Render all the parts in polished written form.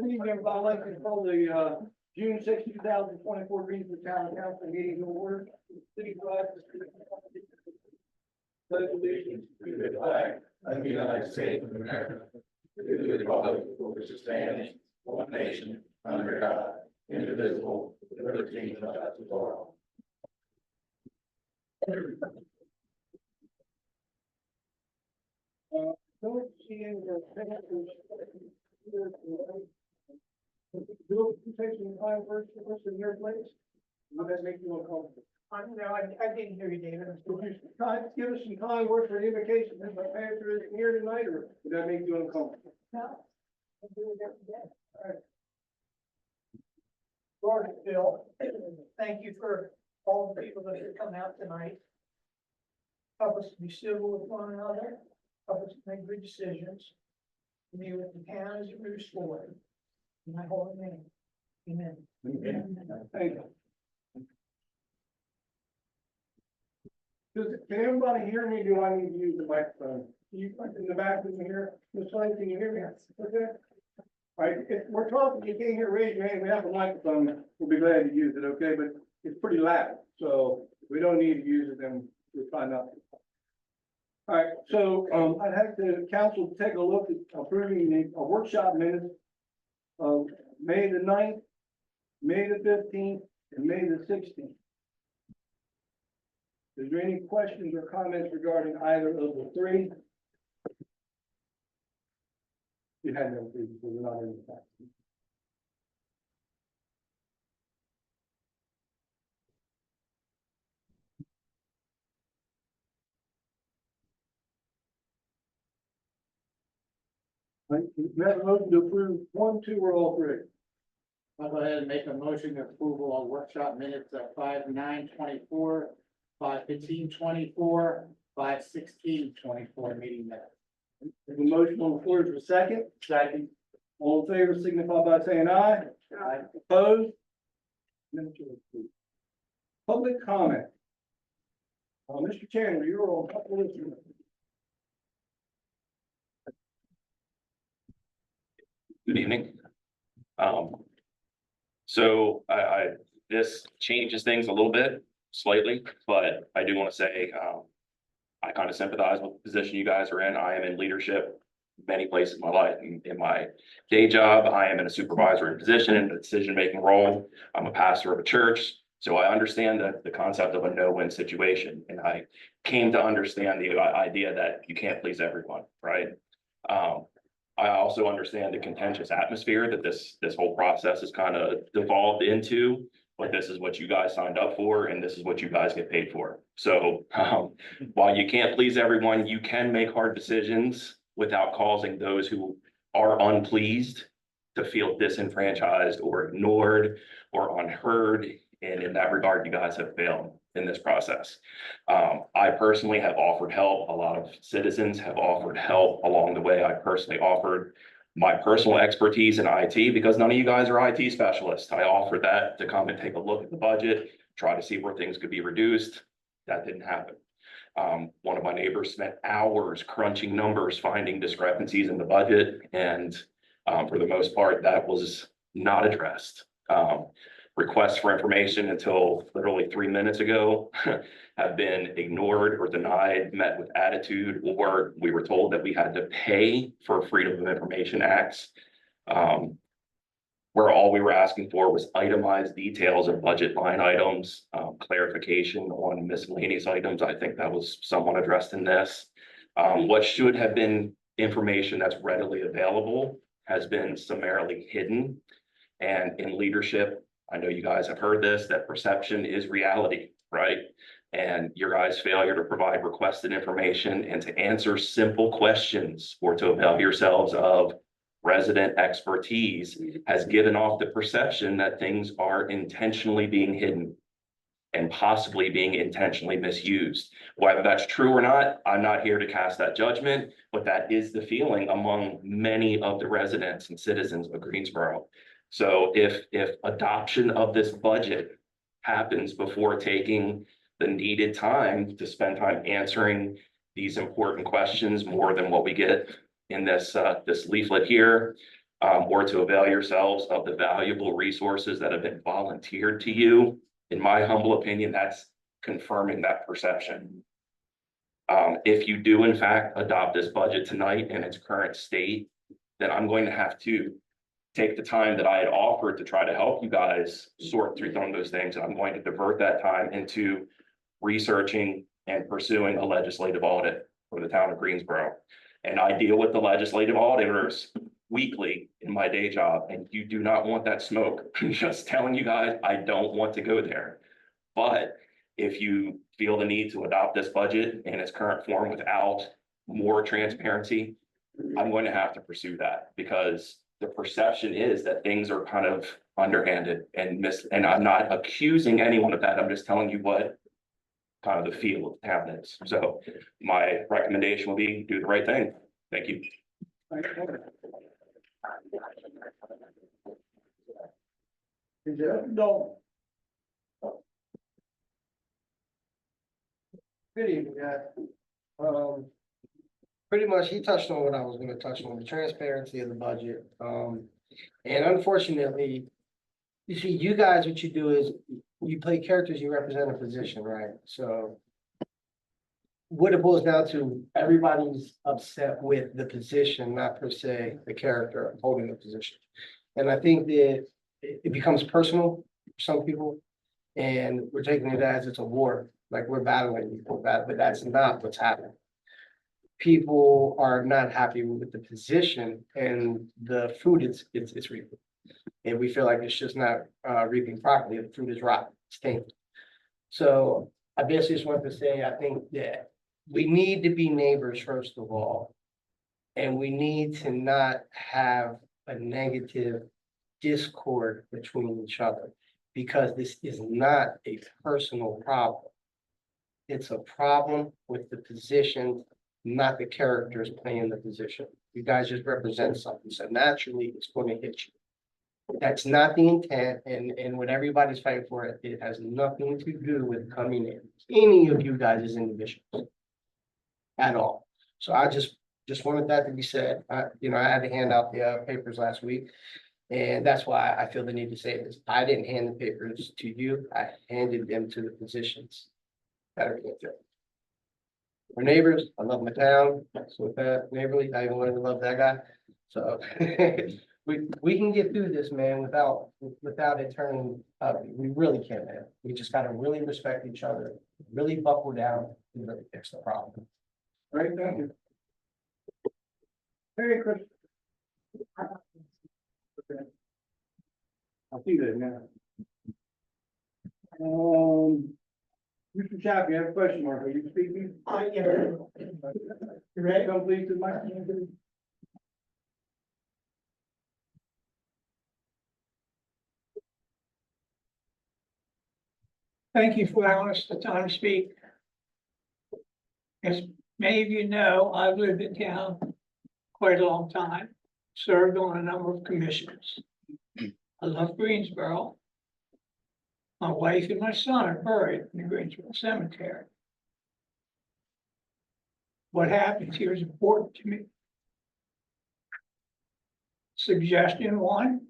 Good evening, everybody. I'd like to call the June 6, 2024 Greensburg Town Council meeting to order. City Drive. Pledge allegiance to the flag of the United States of America, to the republic for which it stands, one nation, under God, indivisible, with liberty and justice for all. Don't see any Bill, you take some time first in your place? Would that make you uncomfortable? No, I didn't hear you, David. Would you give us some kind words for the invocation, if my pastor isn't here tonight, or would that make you uncomfortable? No. I do it every day. All right. Lord, Bill, thank you for all the people that have come out tonight. Help us to be civil with one another, help us to make good decisions, to be with the town as it moves forward. In my holy name, amen. Thank you. Can everybody hear me? Do I need to use the microphone? You in the back of here, Ms. Lane, can you hear me? Okay. All right, if we're talking, you can't hear, raise your hand. We have a microphone. We'll be glad to use it, okay? But it's pretty loud, so if we don't need to use it, then we'll find out. All right, so I'd have the council take a look at approving the workshop minutes of May the 9th, May the 15th, and May the 16th. Is there any questions or comments regarding either of the three? You had no previously, we're not in the fact. Right, we have a motion to approve 1, 2, or all three. I'll go ahead and make a motion of approval on workshop minutes of 5/9/24, 5/15/24, 5/16/24 meeting minutes. There's a motion on the floor for a second. Second. All in favor signify by saying aye. Aye. Opposed? Minutes are approved. Public comment. Mr. Chandler, you're on. Good evening. So this changes things a little bit, slightly, but I do want to say, I kind of sympathize with the position you guys are in. I am in leadership many places in my life. In my day job, I am in a supervisory position in a decision-making role. I'm a pastor of a church, so I understand the concept of a no-win situation. And I came to understand the idea that you can't please everyone, right? I also understand the contentious atmosphere that this whole process has kind of devolved into, but this is what you guys signed up for, and this is what you guys get paid for. So while you can't please everyone, you can make hard decisions without causing those who are unpleased to feel disenfranchised or ignored or unheard. And in that regard, you guys have failed in this process. I personally have offered help. A lot of citizens have offered help along the way. I personally offered my personal expertise in IT because none of you guys are IT specialists. I offered that to come and take a look at the budget, try to see where things could be reduced. That didn't happen. One of my neighbors spent hours crunching numbers, finding discrepancies in the budget. And for the most part, that was not addressed. Requests for information until literally 3 minutes ago have been ignored or denied, met with attitude, or we were told that we had to pay for Freedom of Information Acts, where all we were asking for was itemized details of budget line items, clarification on miscellaneous items. I think that was somewhat addressed in this. What should have been information that's readily available has been summarily hidden. And in leadership, I know you guys have heard this, that perception is reality, right? And your guys' failure to provide requested information and to answer simple questions or to avail yourselves of resident expertise has given off the perception that things are intentionally being hidden and possibly being intentionally misused. Whether that's true or not, I'm not here to cast that judgment, but that is the feeling among many of the residents and citizens of Greensboro. So if adoption of this budget happens before taking the needed time to spend time answering these important questions more than what we get in this leaflet here, or to avail yourselves of the valuable resources that have been volunteered to you. In my humble opinion, that's confirming that perception. If you do in fact adopt this budget tonight in its current state, then I'm going to have to take the time that I had offered to try to help you guys sort through some of those things, and I'm going to divert that time into researching and pursuing a legislative audit for the town of Greensboro. And I deal with the legislative auditors weekly in my day job, and you do not want that smoke. I'm just telling you guys, I don't want to go there. But if you feel the need to adopt this budget in its current form without more transparency, I'm going to have to pursue that, because the perception is that things are kind of underhanded and and I'm not accusing anyone of that. I'm just telling you what kind of the feel of the town is. So my recommendation will be do the right thing. Thank you. No. Good evening, guys. Pretty much he touched on what I was gonna touch on, the transparency of the budget. And unfortunately, you see, you guys, what you do is you play characters, you represent a position, right? So what it boils down to, everybody's upset with the position, not per se the character holding the position. And I think that it becomes personal for some people, and we're taking it as it's a war, like we're battling people, but that's not what's happening. People are not happy with the position and the fruit it's reaping. And we feel like it's just not reaping properly, the fruit is rotten, stinking. So I basically just want to say, I think that we need to be neighbors first of all. And we need to not have a negative discord between each other, because this is not a personal problem. It's a problem with the position, not the characters playing the position. You guys just represent something, so naturally it's going to hit you. That's not the intent, and when everybody's fighting for it, it has nothing to do with coming in, any of you guys as individuals. At all. So I just wanted that to be said. I had to hand out the papers last week. And that's why I feel the need to say this. I didn't hand the papers to you. I handed them to the positions that are in there. We're neighbors. I love my town. So with that, neighborly, I even wanted to love that guy. So we can get through this, man, without it turning ugly. We really can, man. We just gotta really respect each other, really buckle down and really fix the problem. All right, thank you. Hey, Chris. Okay. I'll see that now. Mr. Chappie, I have a question mark. Are you speaking? Yeah. You ready? Come please to the microphone. Thank you for allowing us the time to speak. As many of you know, I've lived in town quite a long time, served on a number of commissions. I love Greensboro. My wife and my son are buried in the Greensboro Cemetery. What happens here is important to me. Suggestion one,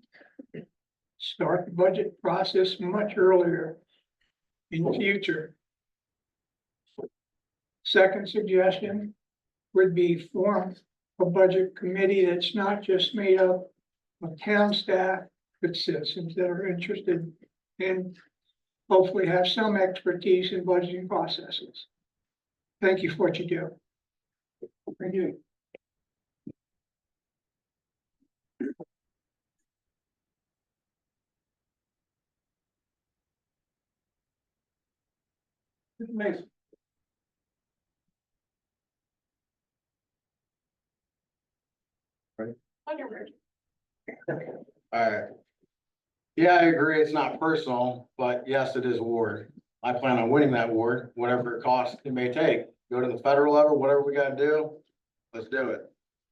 start the budget process much earlier in the future. Second suggestion would be form a budget committee that's not just made up of town staff, but citizens that are interested in hopefully have some expertise in budgeting processes. Thank you for what you do. Thank you. Mr. Mason. Alright. Yeah, I agree, it's not personal, but yes, it is ward. I plan on winning that ward, whatever it costs it may take. Go to the federal level, whatever we gotta do, let's do it.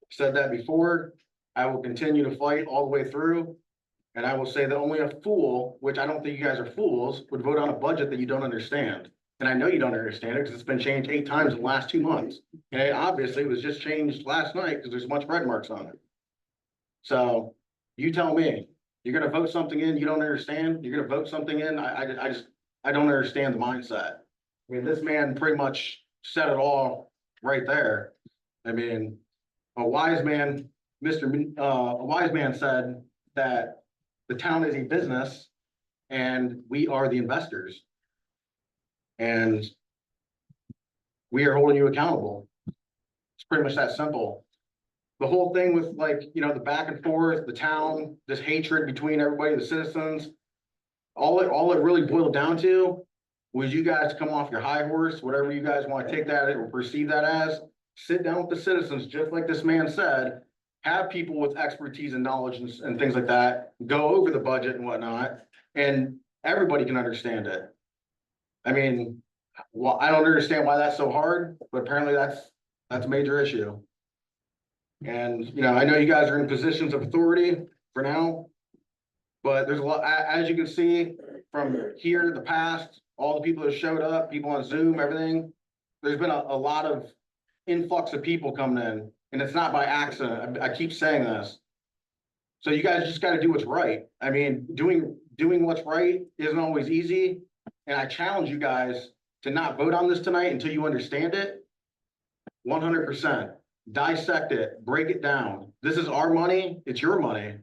Said that before, I will continue to fight all the way through. And I will say that only a fool, which I don't think you guys are fools, would vote on a budget that you don't understand. And I know you don't understand it because it's been changed 8 times in the last 2 months. And it obviously was just changed last night because there's much red marks on it. So You tell me, you're gonna vote something in you don't understand, you're gonna vote something in, I don't understand the mindset. I mean, this man pretty much said it all right there. I mean, a wise man, a wise man said that the town is a business and we are the investors. And we are holding you accountable. It's pretty much that simple. The whole thing with like, you know, the back and forth, the town, this hatred between everybody, the citizens. All it really boiled down to was you guys come off your high horse, whatever you guys want to take that or perceive that as. Sit down with the citizens, just like this man said, have people with expertise and knowledge and things like that, go over the budget and whatnot, and everybody can understand it. I mean, well, I don't understand why that's so hard, but apparently that's a major issue. And, you know, I know you guys are in positions of authority for now, but there's a lot, as you can see from here, the past, all the people that showed up, people on Zoom, everything, there's been a lot of influx of people coming in, and it's not by accident. I keep saying this. So you guys just gotta do what's right. I mean, doing what's right isn't always easy, and I challenge you guys to not vote on this tonight until you understand it. 100%. Dissect it, break it down. This is our money, it's your money.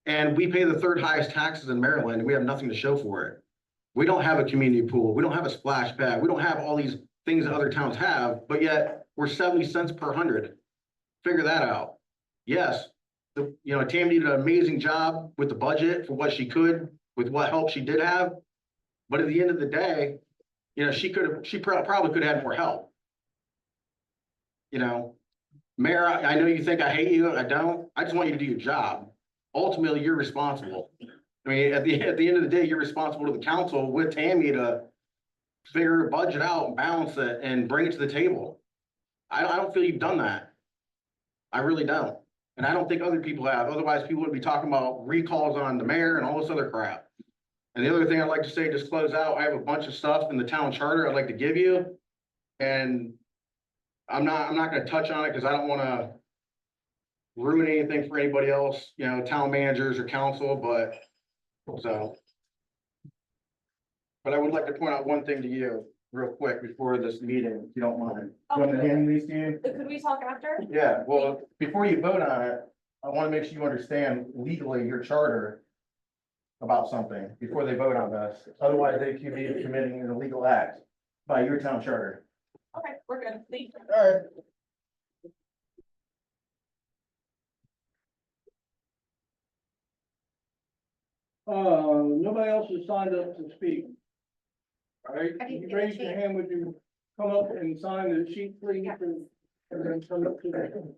And we pay the third highest taxes in Maryland, and we have nothing to show for it. We don't have a community pool, we don't have a splash pad, we don't have all these things that other towns have, but yet we're 70 cents per 100. Figure that out. Yes, Tammy did an amazing job with the budget for what she could, with what help she did have. But at the end of the day, you know, she probably could have had more help. You know, Mayor, I know you think I hate you. I don't. I just want you to do your job. Ultimately, you're responsible. I mean, at the end of the day, you're responsible to the council with Tammy to figure a budget out and balance it and bring it to the table. I don't feel you've done that. I really don't. And I don't think other people have. Otherwise, people would be talking about recalls on the mayor and all this other crap. And the other thing I'd like to say, just close out, I have a bunch of stuff in the town charter I'd like to give you. And I'm not gonna touch on it because I don't wanna ruin anything for anybody else, you know, town managers or council, but I would like to point out one thing to you real quick before this meeting, if you don't mind. You want me to hand these to you? Could we talk after? Yeah, well, before you vote on it, I want to make sure you understand legally your charter about something before they vote on this. Otherwise, they could be committing an illegal act by your town charter. Okay, we're good. Leave. All right. Nobody else has signed up to speak. All right, I didn't you get a raise your sheet. hand, would you come up and sign the sheet, please? Yeah. And then come up to the.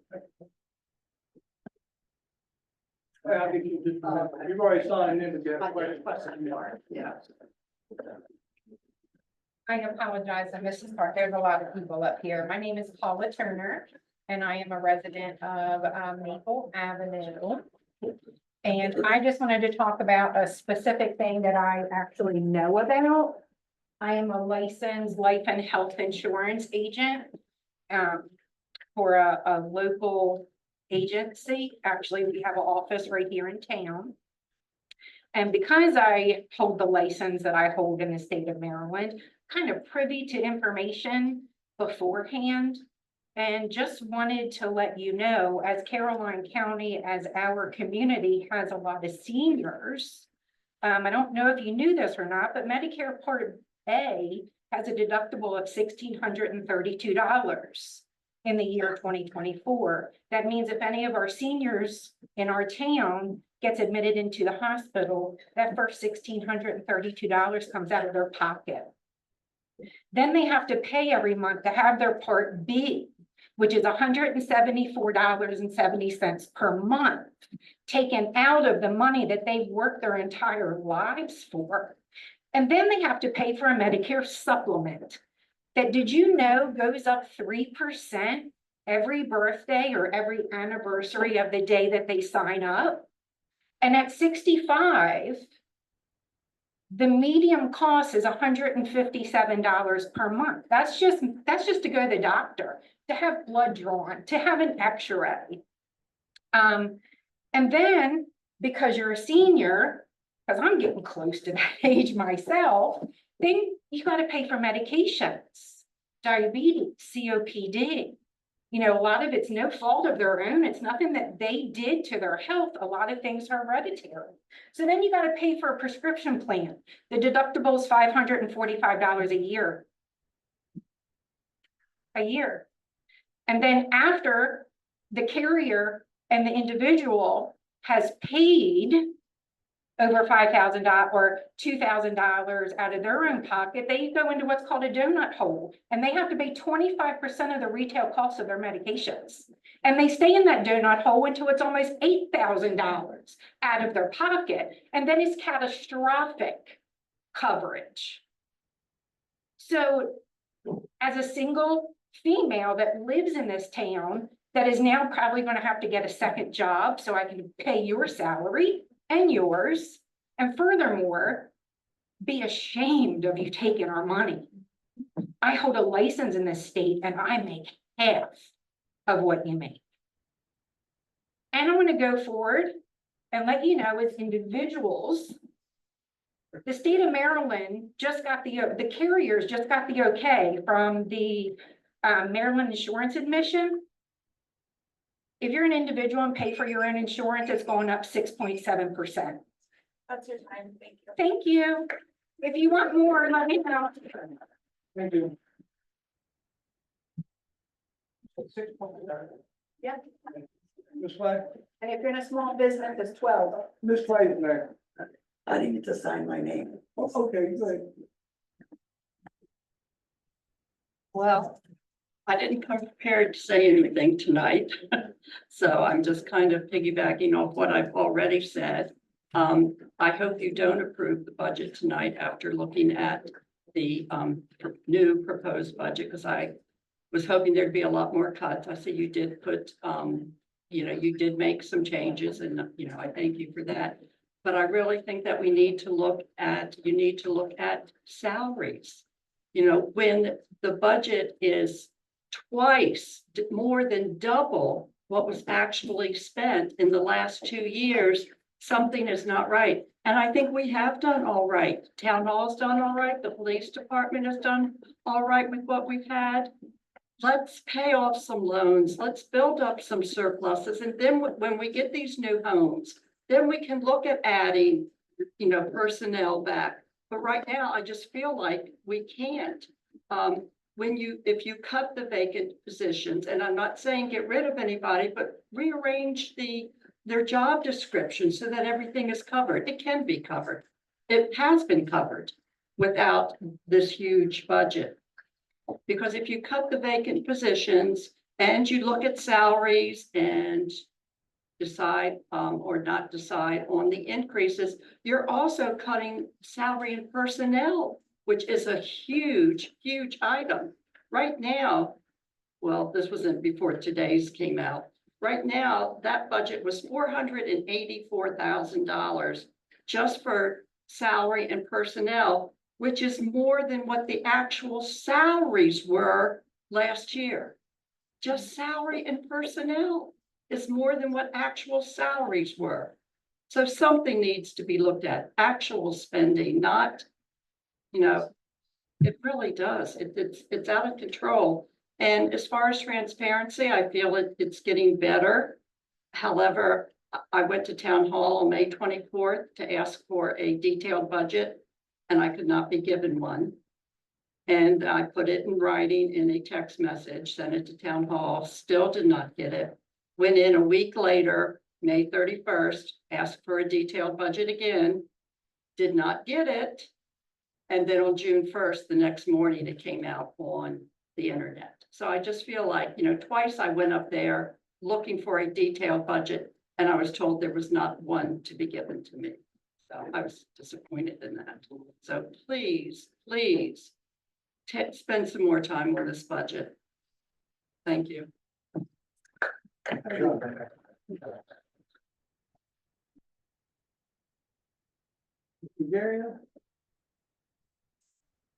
I think you just, you've already signed in, but you have a question. Yeah. I apologize, I missed this part. There's a lot of people up here. My name is Paula Turner, and I am a resident of Maple Avenue. And I just wanted to talk about a specific thing that I actually know about. I am a licensed life and health insurance agent for a local agency. Actually, we have an office right here in town. And because I hold the license that I hold in the state of Maryland, kind of privy to information beforehand. And just wanted to let you know, as Caroline County, as our community has a lot of seniors. I don't know if you knew this or not, but Medicare Part A has a deductible of $1,632 in the year 2024. That means if any of our seniors in our town gets admitted into the hospital, that first $1,632 comes out of their pocket. Then they have to pay every month to have their Part B, which is $174.70 per month, taken out of the money that they've worked their entire lives for. And then they have to pay for a Medicare supplement that, did you know, goes up 3% every birthday or every anniversary of the day that they sign up. And at 65, the median cost is $157 per month. That's just to go to the doctor, to have blood drawn, to have an x-ray. And then because you're a senior, because I'm getting close to that age myself, then you gotta pay for medications, diabetes, COPD. You know, a lot of it's no fault of their own. It's nothing that they did to their health. A lot of things are hereditary. So then you gotta pay for a prescription plan. The deductible is $545 a year. A year. And then after the carrier and the individual has paid over $5,000 or $2,000 out of their own pocket, they go into what's called a donut hole, and they have to pay 25% of the retail cost of their medications. And they stay in that donut hole until it's almost $8,000 out of their pocket, and then it's catastrophic coverage. So as a single female that lives in this town, that is now probably going to have to get a second job so I can pay your salary and yours, and furthermore, be ashamed of you taking our money. I hold a license in this state and I make half of what you make. And I'm gonna go forward and let you know, as individuals, the state of Maryland just got the carriers just got the okay from the Maryland Insurance Admission. If you're an individual and pay for your own insurance, it's going up 6.7%. That's your time, thank you. Thank you. If you want more, let me know. Thank you. Yeah. Ms. Flagg, And if you're in a small business, it's 12. Ms. Flagg is next. I didn't get to sign my name. Oh, okay, go ahead. Well, I didn't come prepared to say anything tonight. So I'm just kind of piggybacking off what I've already said. I hope you don't approve the budget tonight after looking at the new proposed budget, because I was hoping there'd be a lot more cuts. I see you did put, you did make some changes, and, I thank you for that. But I really think that you need to look at salaries. When the budget is twice, more than double what was actually spent in the last 2 years, something is not right. And I think we have done all right. Town hall's done all right. The police department has done all right with what we've had. Let's pay off some loans. Let's build up some surpluses. And then when we get these new homes, then we can look at adding, personnel back. But right now, I just feel like we can't. If you cut the vacant positions, and I'm not saying get rid of anybody, but rearrange their job description so that everything is covered. It can be covered. It has been covered without this huge budget. Because if you cut the vacant positions and you look at salaries and decide or not decide on the increases, you're also cutting salary and personnel, which is a huge, huge item. Right now, well, this wasn't before today's came out. Right now, that budget was $484,000 just for salary and personnel, which is more than what the actual salaries were last year. Just salary and personnel is more than what actual salaries were. So something needs to be looked at, actual spending, not, it really does. It's out of control. And as far as transparency, I feel it's getting better. However, I went to town hall on May 24th to ask for a detailed budget, and I could not be given one. And I put it in writing in a text message, sent it to town hall, still did not get it. Went in a week later, May 31st, asked for a detailed budget again, did not get it. And then on June 1st, the next morning, it came out on the internet. So I just feel like, twice I went up there looking for a detailed budget, and I was told there was not one to be given to me. So I was disappointed in that. So please, please spend some more time on this budget. Thank you. Gary?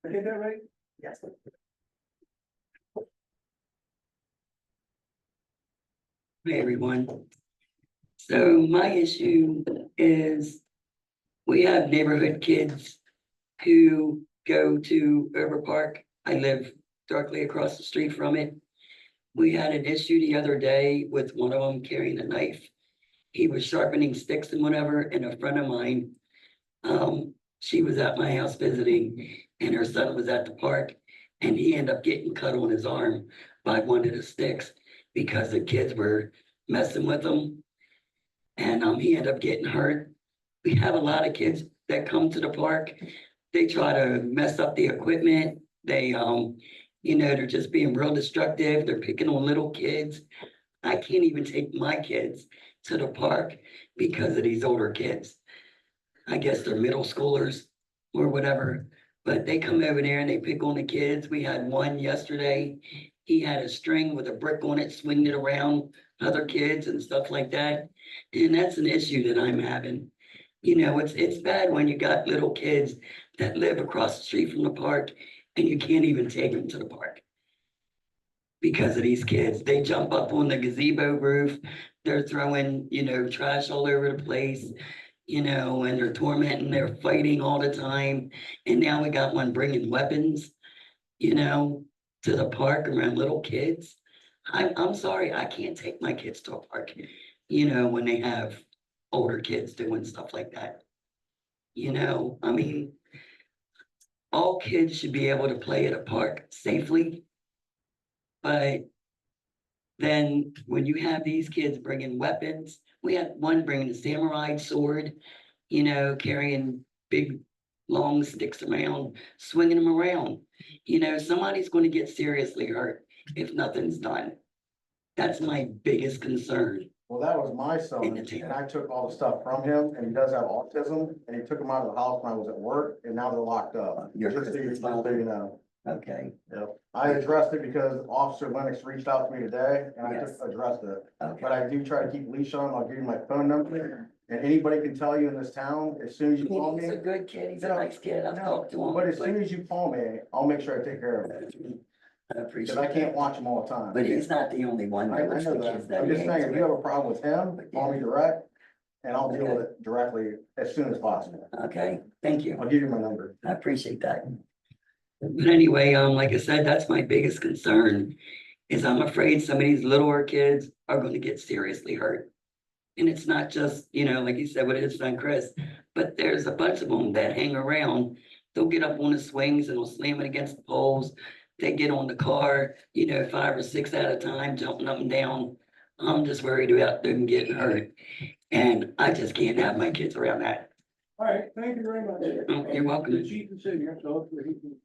I get that right? Yes. Hey, everyone. So my issue is we have neighborhood kids who go to Over Park. I live directly across the street from it. We had an issue the other day with one of them carrying a knife. He was sharpening sticks and whatever, and a friend of mine, she was at my house visiting, and her son was at the park, and he ended up getting cut on his arm by one of the sticks because the kids were messing with him. And he ended up getting hurt. We have a lot of kids that come to the park. They try to mess up the equipment. They, they're just being real destructive. They're picking on little kids. I can't even take my kids to the park because of these older kids. I guess they're middle schoolers or whatever, but they come over there and they pick on the kids. We had one yesterday. He had a string with a brick on it, swinging it around other kids and stuff like that. And that's an issue that I'm having. It's bad when you got little kids that live across the street from the park and you can't even take them to the park. Because of these kids, they jump up on the gazebo roof, they're throwing, trash all over the place, and they're tormenting, they're fighting all the time. And now we got one bringing weapons, to the park around little kids. I'm sorry, I can't take my kids to a park, when they have older kids doing stuff like that. All kids should be able to play at a park safely. But then when you have these kids bringing weapons, we had one bringing a samurai sword, carrying big, long sticks around, swinging them around. Somebody's going to get seriously hurt if nothing's done. That's my biggest concern. Well, that was my son, and I took all the stuff from him, and he does have autism, and he took him out of the house when I was at work, and now they're locked up. Just so you know. Okay, Yep. I addressed it because Officer Lennox reached out to me today, and I just addressed it. okay. But I do try to keep leash on. I'll give you my phone number, and anybody can tell you in this town, as soon as you call He's me. a good kid. He's a nice kid. I've talked to him. But as soon as you call me, I'll make sure I take care of it, I appreciate because I can't it. watch him all the time. But he's not the only one. I There was know the kids that. I'm he just saying, hangs if you have with. a problem with him, call me direct, and I'll deal with it directly as soon as possible. Okay, thank you. I'll give you my number. I appreciate that. But anyway, like I said, that's my biggest concern, is I'm afraid some of these littler kids are gonna get seriously hurt. And it's not just, like you said with his son Chris, but there's a bunch of them that hang around. They'll get up on the swings and they'll slam it against the poles. They get on the car, 5 or 6 at a time, jumping up and down. I'm just worried about them getting hurt. And I just can't have my kids around that. All right, thank you very much. You're welcome. The chief is sitting here, so hopefully he can.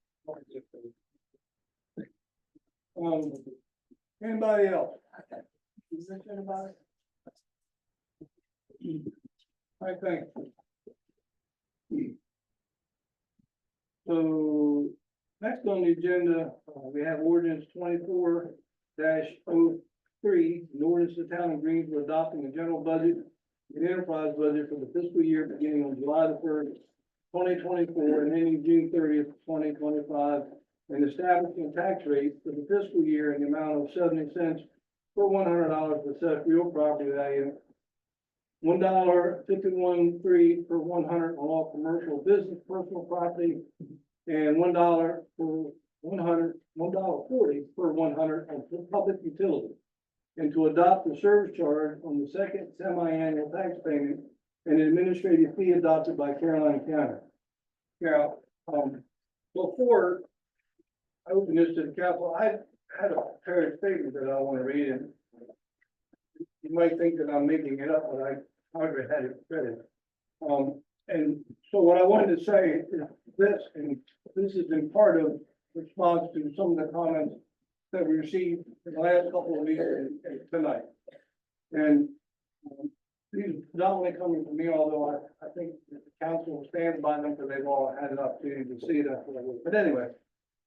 Anybody else? Is there anybody? I think. So, next on the agenda, we have ordinance 24-03, an ordinance of the town of Greensville adopting a general budget and enterprise budget for the fiscal year beginning on July the 1st, 2024, and ending June 30th, 2025, and establishing a tax rate for the fiscal year in the amount of 70 cents per $100 for such real property value, $1.51 per 100 on all commercial business personal property, and $1 for $1.40 per 100 on public utilities, and to adopt the service charge on the second semi-annual tax payment and administrative fee adopted by Caroline County. Now, before I open this to the council, I had a prepared statement that I want to read, and you might think that I'm making it up, but I already had it prepared. And so what I wanted to say is this, and this is in part of response to some of the comments that we received in the last couple of weeks and tonight. And these not only coming from me, although I think the council stands by them because they've all had an opportunity to see that. But anyway,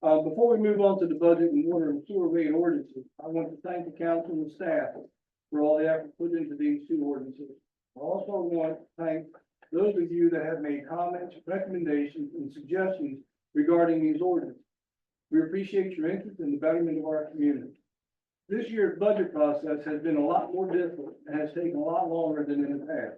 before we move on to the budget and water and sewer rate ordinances, I want to thank the council and staff for all the effort put into these two ordinances. I also want to thank those of you that have made comments, recommendations, and suggestions regarding these ordinances. We appreciate your interest in the betterment of our community. This year's budget process has been a lot more difficult and has taken a lot longer than in the past.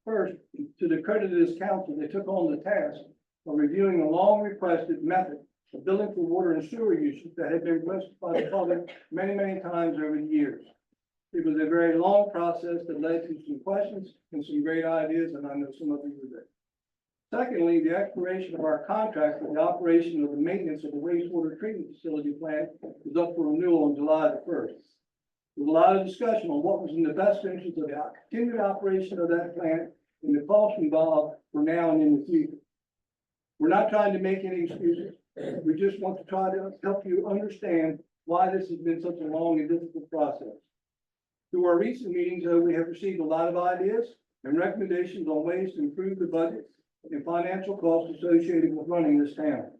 First, to the credit of this council, they took on the task of reviewing a long requested method of billing for water and sewer usage that had been requested by the public many, many times over the years. It was a very long process that led to some questions and some great ideas, and I know some of you were there. Secondly, the expiration of our contract for the operation of the maintenance of the wastewater treatment facility plant is up for renewal on July the 1st. There was a lot of discussion on what was in the best interest of the continued operation of that plant and the costs involved for now and in the future. We're not trying to make any excuses. We just want to try to help you understand why this has been such a long and difficult process. Through our recent meetings, though, we have received a lot of ideas and recommendations on ways to improve the budget and financial costs associated with running this town.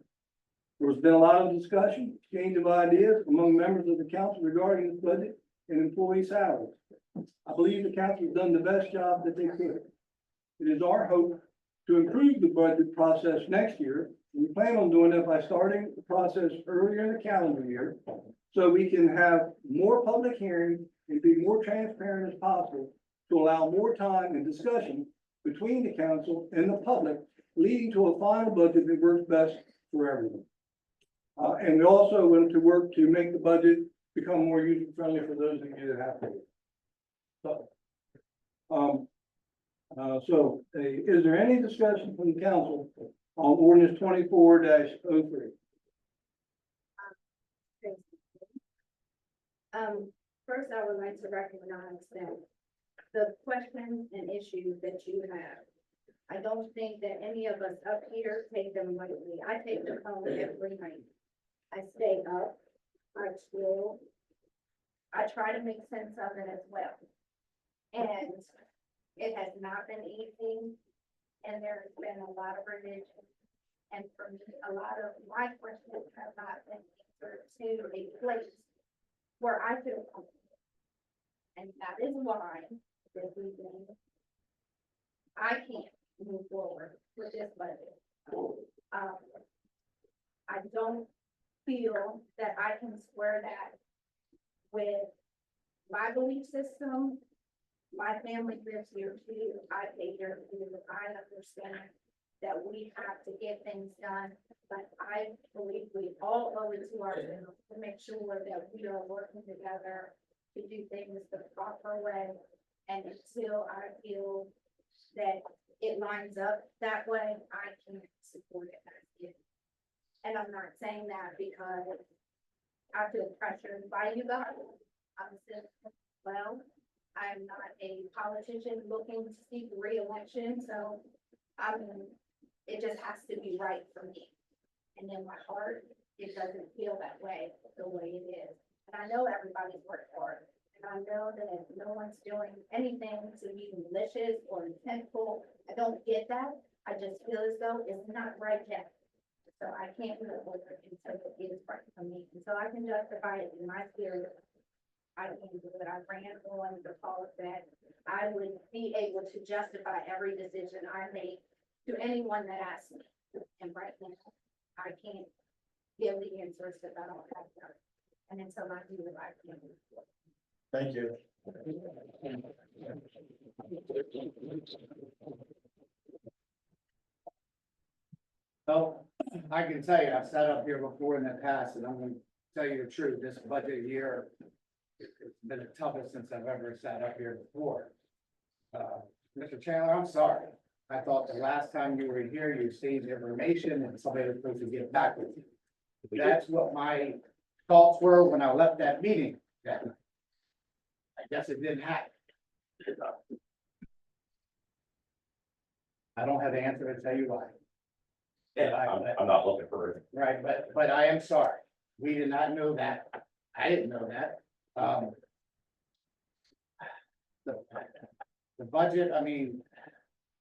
There has been a lot of discussion, exchange of ideas among members of the council regarding this budget and employee salaries. I believe the council has done the best job that they could. It is our hope to improve the budget process next year. We plan on doing that by starting the process earlier in the calendar year, so we can have more public hearings and be more transparent as possible to allow more time and discussion between the council and the public, leading to a final budget that works best for everyone. And we also want to work to make the budget become more user-friendly for those of you that have to. Is there any discussion from the council on ordinance 24-03? First, I would like to recognize that the questions and issues that you have, I don't think that any of us up here take them lightly. I take them home every night. I stay up, I try to make sense of it as well. And it has not been easy, and there has been a lot of revision. And for me, a lot of my questions have not been answered to a place where I feel comfortable. And that is why this evening, I can't move forward with this budget. I don't feel that I can square that with my belief system. My family lives here too. I pay here too. I understand that we have to get things done, but I believe we all owe it to ourselves to make sure that we are working together to do things the proper way. And until I feel that it lines up that way, I can support it as is. And I'm not saying that because I feel pressured by you guys. I'm a citizen as well. I'm not a politician looking to seek re-election, so I mean, it just has to be right for me. And in my heart, it doesn't feel that way, the way it is. And I know everybody's worked hard. And I know that no one's doing anything to be malicious or intentful. I don't get that. I just feel as though it's not right yet. So I can't move forward until it is right for me. And so I can justify it in my spirit. I can do it. I ran on the call that I would be able to justify every decision I make to anyone that asks me. And right now, I can't give the answers that I don't have them. And until I do it, I can't move forward. Thank you. Well, I can tell you, I've sat up here before in the past, and I'm gonna tell you the truth, this budget year, it's been the toughest since I've ever sat up here before. Mr. Chandler, I'm sorry. I thought the last time you were here, you received information and somebody was supposed to get back with you. That's what my thoughts were when I left that meeting that night. I guess it didn't happen. I don't have the answer to tell you why. I'm not looking for it. Right, but I am sorry. We did not know that. I didn't know that. The budget, I mean,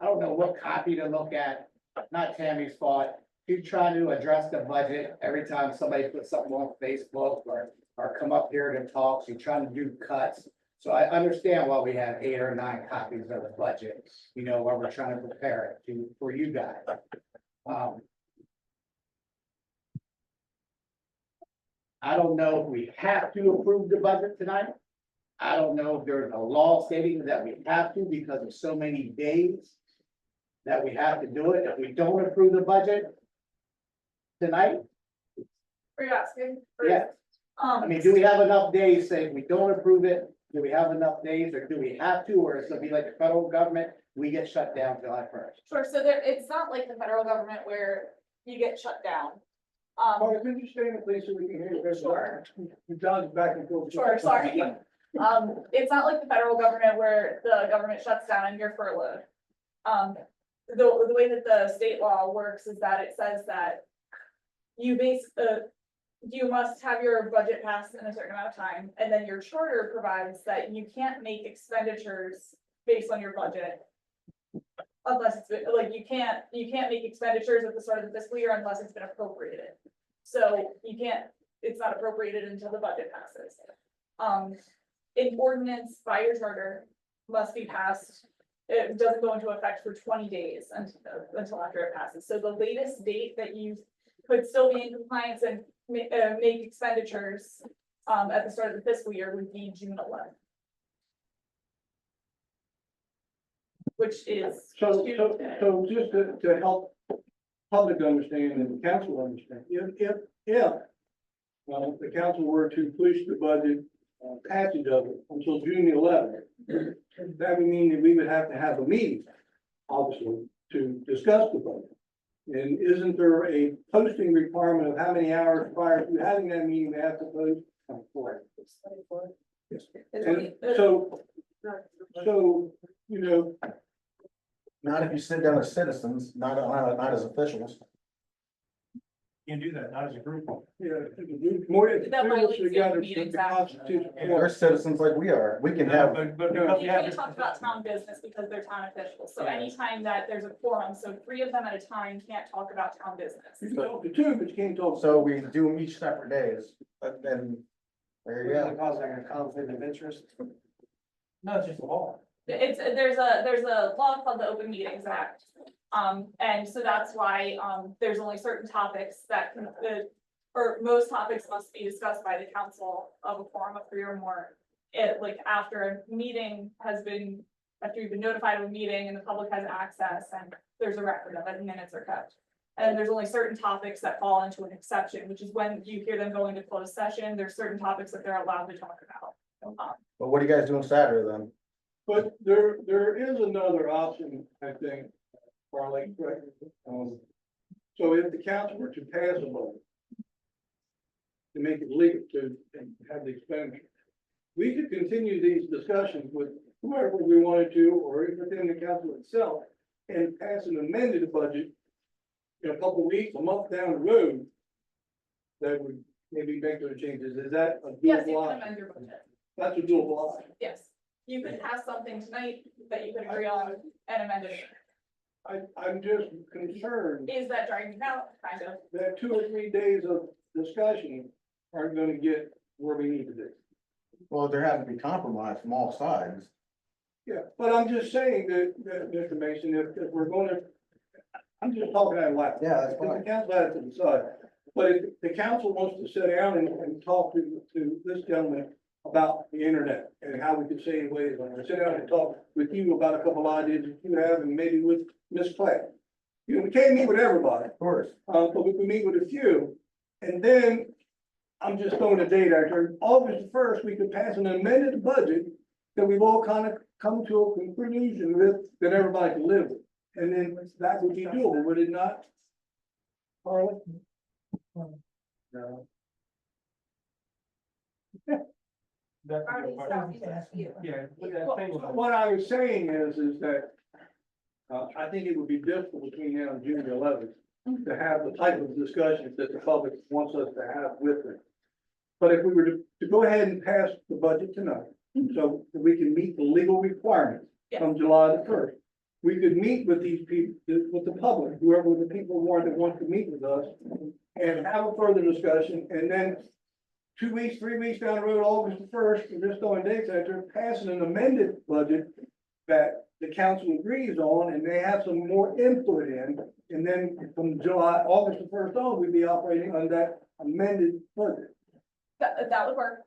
I don't know what copy to look at, not Tammy's fault. She's trying to address the budget every time somebody puts something on Facebook or come up here to talk, she's trying to do cuts. So I understand why we have 8 or 9 copies of the budget, you know, while we're trying to prepare it for you guys. I don't know if we have to approve the budget tonight. I don't know if there's a law stating that we have to because of so many days that we have to do it. If we don't approve the budget tonight, Are you asking? Or- yeah, I mean, do we have enough days, say, if we don't approve it, do we have enough days, or do we have to, or is it be like the federal government, we get shut down July first? Sure, so it's not like the federal government where you get shut down. Paula, could you stay in the place so we can hear you? Sure. John's back and forth. Sure, sorry. It's not like the federal government where the government shuts down and you're furloughed. The way that the state law works is that it says that you you must have your budget passed in a certain amount of time, and then your charter provides that you can't make expenditures based on your budget. Unless it's been, like, you can't make expenditures at the start of the fiscal year unless it's been appropriated. So it's not appropriated until the budget passes. An ordinance by your charter must be passed. It doesn't go into effect for 20 days until after it passes. So the latest date that you could still be in compliance and make expenditures at the start of the fiscal year would be June 11th. Which is. So just to help public understand and the council understand, if the council were to push the budget passage of it until June 11th, that would mean that we would have to have a meeting, obviously, to discuss the budget. And isn't there a posting requirement of how many hours prior to having that meeting they have to post? And so, you know, Not if you sit down as citizens, not as officials. you can do that, not as a group. Yeah, more. That violates the together Meetings the Act. Constitution. They're citizens like we are. We can have. But You can't talk about town business because they're town officials, so anytime that there's a quorum, so 3 of them at a time can't talk about town business. you can talk to two, but you can't talk. So we do them each separate days, but then there you go. Causing a conflict of interest. No, it's just a law. There's a law called the Open Meetings Act. And so that's why, there's only certain topics that or most topics must be discussed by the council of a quorum of 3 or more. Like after a meeting after you've been notified of a meeting and the public has access and there's a record of it and minutes are kept. And there's only certain topics that fall into an exception, which is when you hear them go into closed session, there's certain topics that they're allowed to talk about. But what are you guys doing Saturday then? But there is another option, I think, Farley, correct? So if the council were to pass a vote to make it legal to have the expenditure, we could continue these discussions with whoever we wanted to, or within the council itself, and pass an amended budget in a couple of weeks, a month down the road, that would maybe make those changes. Is that a Yes, doable you can option? amend your budget. That's a doable option. Yes, you could pass something tonight that you could agree on and amend it. I'm just concerned Is that dragging you out? Kind of. that 2 or 3 days of discussion aren't gonna get where we need to be. Well, there has to be compromise from all sides. Yeah, but I'm just saying that Mr. Mason, if we're gonna, I'm just talking out loud. Yeah, that's If the fine. council has to decide, but if the council wants to sit down and talk to this gentleman about the internet and how we could save ways on it, sit down and talk with you about a couple ideas that you have and maybe with Ms. Clay. You know, we can't meet with everybody, Of course. but we can meet with a few. And then, I'm just throwing a date out there, August 1st, we could pass an amended budget that we've all kind of come to a conclusion with, that everybody can live with. And then that would be doable, would it not? Harlan? No. Already stopped you. Yeah. What I was saying is that, I think it would be difficult between now and June 11th to have the type of discussions that the public wants us to have with them. But if we were to go ahead and pass the budget tonight, so that we can meet the legal requirements from July the 1st, we could meet with these people, with the public, whoever the people were that want to meet with us, and have a further discussion, and then 2 weeks, 3 weeks down the road, August the 1st, we're just throwing dates out there, passing an amended budget that the council agrees on, and they have some more input in, and then from August the 1st on, we'd be operating on that amended budget. That would work.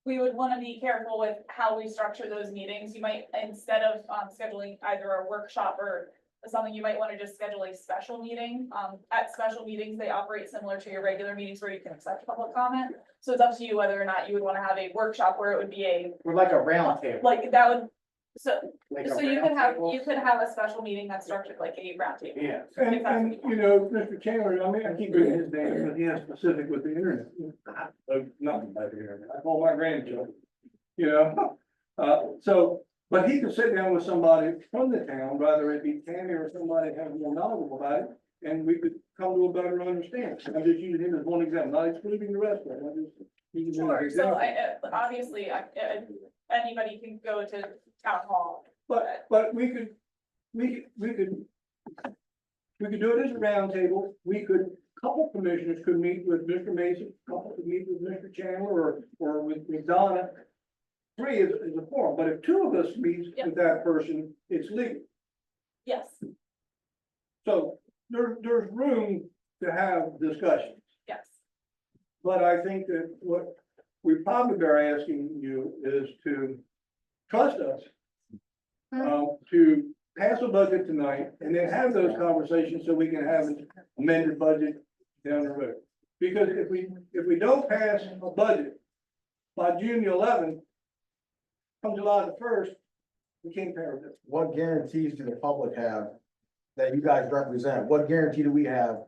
we would wanna be careful with how we structure those meetings. You might, instead of, scheduling either a workshop or something, you might wanna just schedule a special meeting. At special meetings, they operate similar to your regular meetings where you can accept public comment. So it's up to you whether or not you would wanna have a workshop where it would be We're like a round table. like, that would, so, like a so you round could have, table. you could have a special meeting that's structured like a round table. Yeah. And, you know, Mr. Chandler, I mean, I keep bringing his name, because he has specific with the internet. Nothing about the internet, I call my grandchildren, you know? So, but he could sit down with somebody from the town, whether it be Tammy or somebody who's more knowledgeable about it, and we could come to a better understanding. I'm just using him as one example, not excluding the rest of it, I'm just using him as an Sure, so example. obviously, anybody can go to town hall. But we could do it as a roundtable. Couple commissioners could meet with Mr. Mason, couple could meet with Mr. Chandler or with Donna. Three is a forum, but if two of us meet Yep. with that person, it's legal. Yes, So there's room to have discussions. yes. But I think that what we probably are asking you is to trust us. To pass a budget tonight and then have those conversations so we can have an amended budget down the road. Because if we don't pass a budget by June the 11th, come July the 1st, we can't pay our bills. What guarantees do the public have that you guys represent? What guarantee do we have?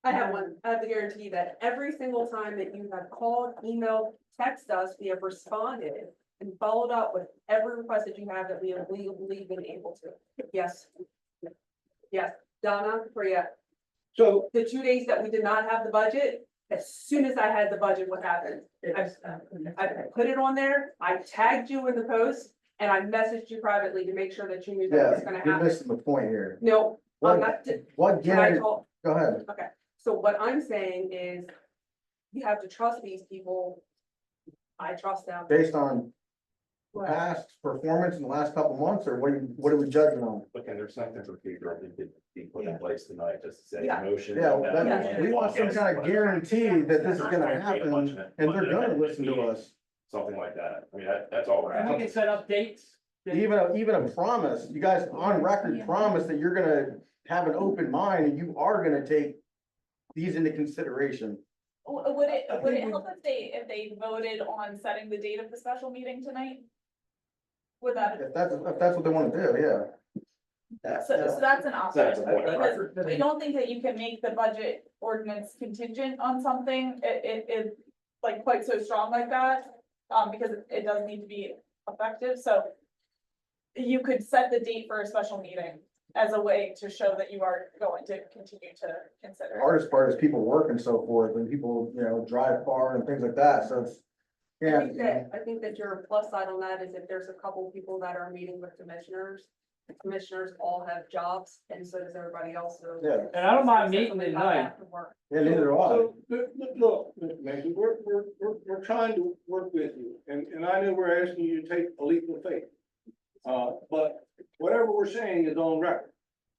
I have one. I have the guarantee that every single time that you have called, emailed, text us, we have responded and followed up with every request that you have that we have legally been able to. Yes. Yes, Donna, Priya, So, the 2 days that we did not have the budget, as soon as I had the budget, what happened? I put it on there, I tagged you in the post, and I messaged you privately to make sure that you knew that it was Yeah, gonna you're happen. missing the point here. No, I'm not, What can I guarantee, talk? go ahead. Okay, so what I'm saying is, you have to trust these people. I trust them. Based on past performance in the last couple months, or what are we judging on? But can there something for future, I think could be put in place tonight, just to say Yeah. motion. Yeah, Yeah. we want some kind of guarantee that this is gonna happen, and they're gonna listen to us. Something like that, I mean, that's all we're And we asking. can set up dates. Even a promise, you guys on record promise that you're gonna have an open mind and you are gonna take these into consideration. Would it help if they voted on setting the date of the special meeting tonight? Would that, If that's what they wanna do, yeah. so that's an option, That's a point of because record. I don't think that you can make the budget ordinance contingent on something, it like quite so strong like that. Because it does need to be effective, so you could set the date for a special meeting as a way to show that you are going to continue to consider. Hardest part is people work and so forth, and people, drive far and things like that, so it's. I think that your plus side on that is if there's a couple people that are meeting with commissioners, the commissioners all have jobs, and so does everybody else, so. Yeah. And I don't mind meeting Something about tonight. that to work. Yeah, neither do I. So, look, Mr. Mason, we're trying to work with you, and I know we're asking you to take a leap of faith. But whatever we're saying is on record.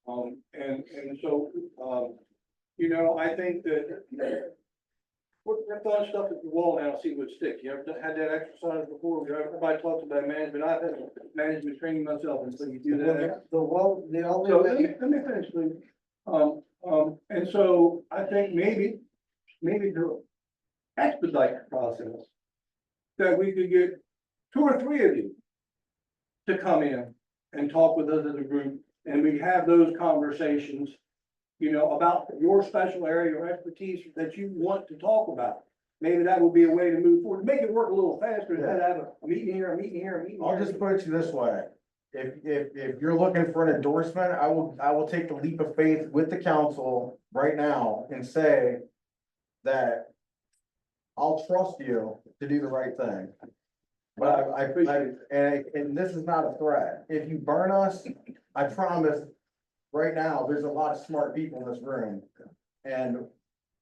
And so, I think that we're throwing stuff at the wall now, see what sticks. You ever had that exercise before? Everybody talks about management. I've had management training myself, and so you do that. The only So let me finish, please. And so I think maybe to expedite the process, that we could get 2 or 3 of you to come in and talk with us as a group, and we have those conversations, about your special area or expertise that you want to talk about. Maybe that would be a way to move forward, make it work a little faster, instead of having a meeting here, a meeting here, a meeting here. I'll just put it to you this way. If you're looking for an endorsement, I will take the leap of faith with the council right now and say that I'll trust you to do the right thing. But I appreciate, and this is not a threat. If you burn us, I promise, right now, there's a lot of smart people in this room. And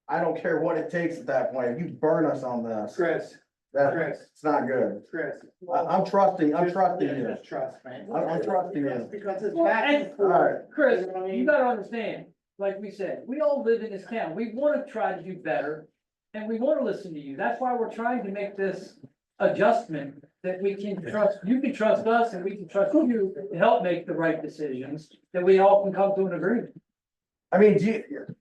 I don't care what it takes at that point. If you burn us on this, Chris, it's not good. Chris. I'm trusting you. Just trust, man. I'm trusting you. Because it's Well, back and and- forth. Chris, You know what I you mean? gotta understand, like we said, we all live in this town. We wanna try to do better. And we wanna listen to you. That's why we're trying to make this adjustment that we can trust, you can trust us and we can trust you to help make the right decisions, that we all can come to an agreement. I mean,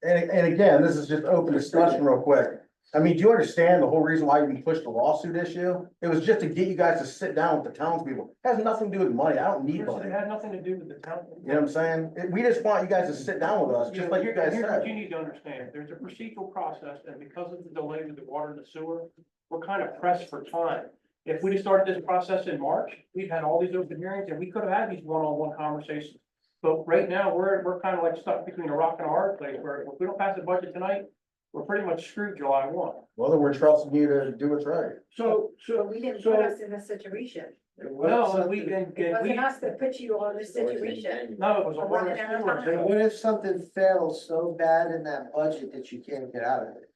and again, this is just open discussion real quick. I mean, do you understand the whole reason why you pushed the lawsuit issue? It was just to get you guys to sit down with the townspeople. It has nothing to do with money. I don't need money. It had nothing to do with the town. You know what I'm saying? We just want you guys to sit down with us, just like you guys Here's what you said. need to understand, there's a procedural process, and because of the delay with the water and the sewer, we're kind of pressed for time. If we'd have started this process in March, we'd had all these open hearings, and we could have had these one-on-one conversations. But right now, we're kind of like stuck between a rock and a hard place, where if we don't pass the budget tonight, we're pretty much screwed July 1. Well, then we're trusting you to do what's right. So, We didn't so- put us in this situation. no, we can, It wasn't we, us that put you on this situation. no, it was a water and sewer. And what if something fails so bad in that budget that you can't get out of it?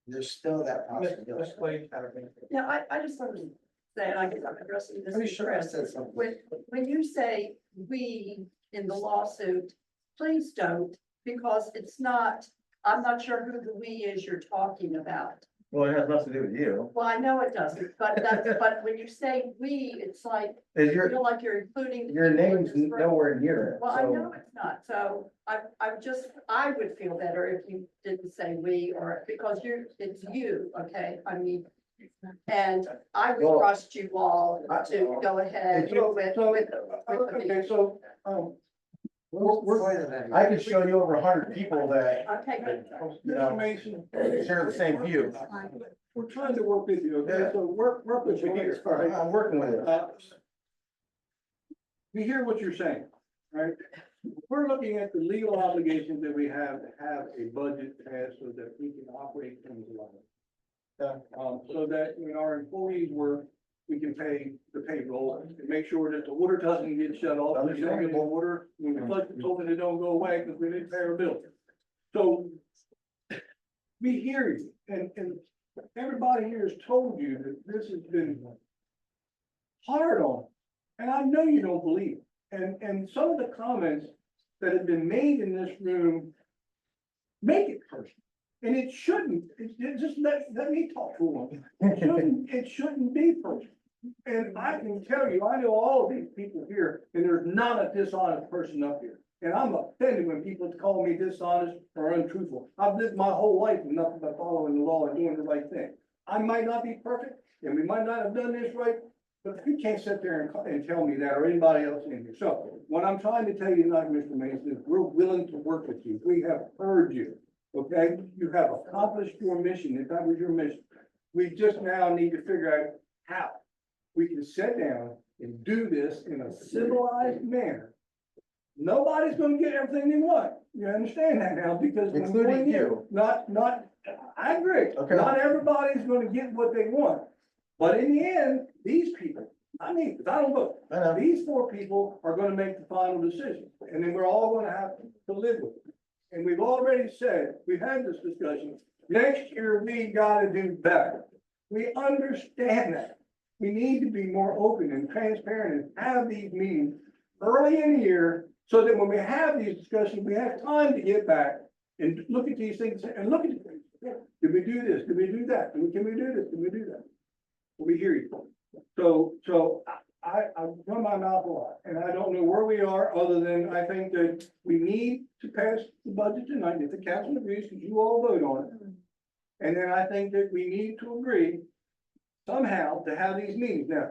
There's still that possibility. Let's play kind of thing. Now, I just wanted to say, and I guess I'm addressing this. Pretty to sure I Chris. said something. When you say we in the lawsuit, please don't, because it's not, I'm not sure who the we is you're talking about. Well, it has nothing to do with you. Well, I know it doesn't, but that's, but when you say we, it's like, Is I feel like you're including. your name's nowhere near it, Well, I so. know it's not, so I would feel better if you didn't say we, or, because it's you, okay, I mean. And I would Well, trust you all to go ahead with the. Okay, so, I can show you over 100 people that, Okay, good. you know, Mason, share the same view. we're trying to work with you, okay, so work with me here, all right? I'm working with it. We hear what you're saying, right? We're looking at the legal obligations that we have to have a budget passed so that we can operate things along. So that when our employees work, we can pay the payroll and make sure that the water doesn't get shut off. There's no more water, when we flush the toilet, it don't go away because we didn't pay our bill. So we hear you, and everybody here has told you that this has been hard on, and I know you don't believe it. And some of the comments that have been made in this room make it personal. And it shouldn't, just let me talk for one. It shouldn't be personal. And I can tell you, I know all of these people here, and there's not a dishonest person up here. And I'm offended when people call me dishonest or untruthful. I've lived my whole life with nothing but following the law and doing the right thing. I might not be perfect, and we might not have done this right, but you can't sit there and tell me that, or anybody else in here. So what I'm trying to tell you tonight, Mr. Mason, is we're willing to work with you. We have heard you, okay? You have accomplished your mission, if that was your mission. We just now need to figure out how we can sit down and do this in a civilized manner. Nobody's gonna get everything they want. You understand that now, because. Including you. Not, I agree. Okay. Not everybody's gonna get what they want. But in the end, these people, I mean, because I don't vote, I know. these 4 people are gonna make the final decision, and then we're all gonna have to live with it. And we've already said, we've had this discussion, next year we gotta do better. We understand that. We need to be more open and transparent and have these meetings early in the year, so that when we have these discussions, we have time to get back and look at these things and look at things. Did we do this? Did we do that? Can we do this? Can we do that? We hear you. So I run my mouth a lot, and I don't know where we are, other than I think that we need to pass the budget tonight, if the council agrees, because you all vote on it. And then I think that we need to agree somehow to have these meetings. Now,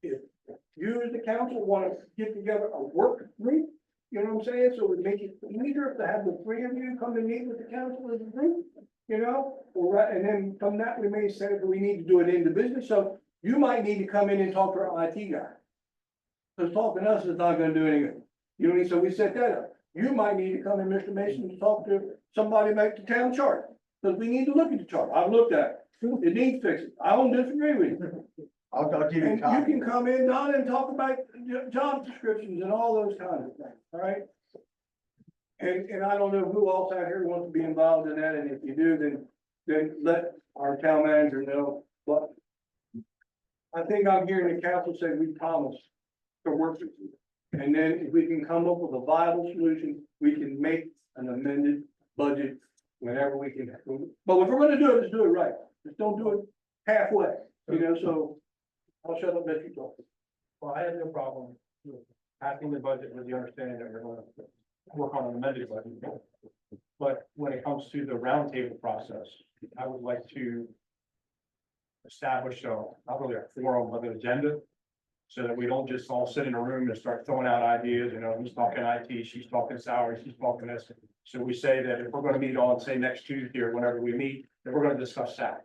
if you as the council want to get together a work group, you know what I'm saying? So we make it easier to have the 3 of you come and meet with the council as a group, you know? Or, and then from that, we may say that we need to do it individually. So you might need to come in and talk to our IT guy. Because talking to us is not gonna do anything. You know what I mean? So we set that up. You might need to come in, Mr. Mason, to talk to somebody about the town chart. Because we need to look at the chart. I've looked at it. It needs fixing. I don't disagree with you. I'll give you a And you copy. can come in, Don, and talk about job descriptions and all those kinds of things, all right? And I don't know who else out here wants to be involved in that, and if you do, then let our town manager know, but I think I'm hearing the council say we promise to work with you. And then if we can come up with a viable solution, we can make an amended budget whenever we can. But if we're gonna do it, let's do it right. Just don't do it halfway. You know, so I'll shut up, let you talk. Well, I have no problem with passing the budget with the understanding that we're gonna work on an amended budget. But when it comes to the roundtable process, I would like to establish not really a forum, but an agenda. So that we don't just all sit in a room and start throwing out ideas, you know, he's talking IT, she's talking salary, she's talking this. So we say that if we're gonna meet on, say, next Tuesday or whenever we meet, then we're gonna discuss salary.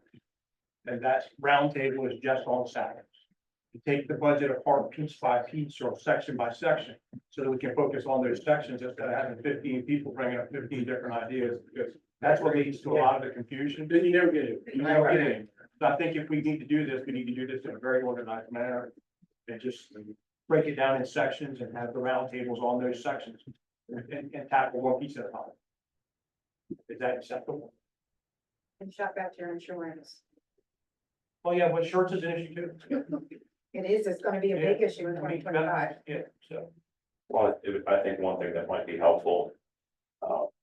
And that roundtable is just on salaries. You take the budget apart piece by piece or section by section, so that we can focus on those sections instead of having 15 people bringing up 15 different ideas, because that's what leads to a lot of the confusion. Then you never get it. You never get it. So I think if we need to do this, we need to do this in a very organized manner. And just break it down in sections and have the roundtables on those sections and tackle one piece at a time. Is that acceptable? And shop out your insurance. Oh, yeah, but shorts is an issue too. It is, it's gonna be a big issue in 2025. Yeah, so. Well, I think one thing that might be helpful,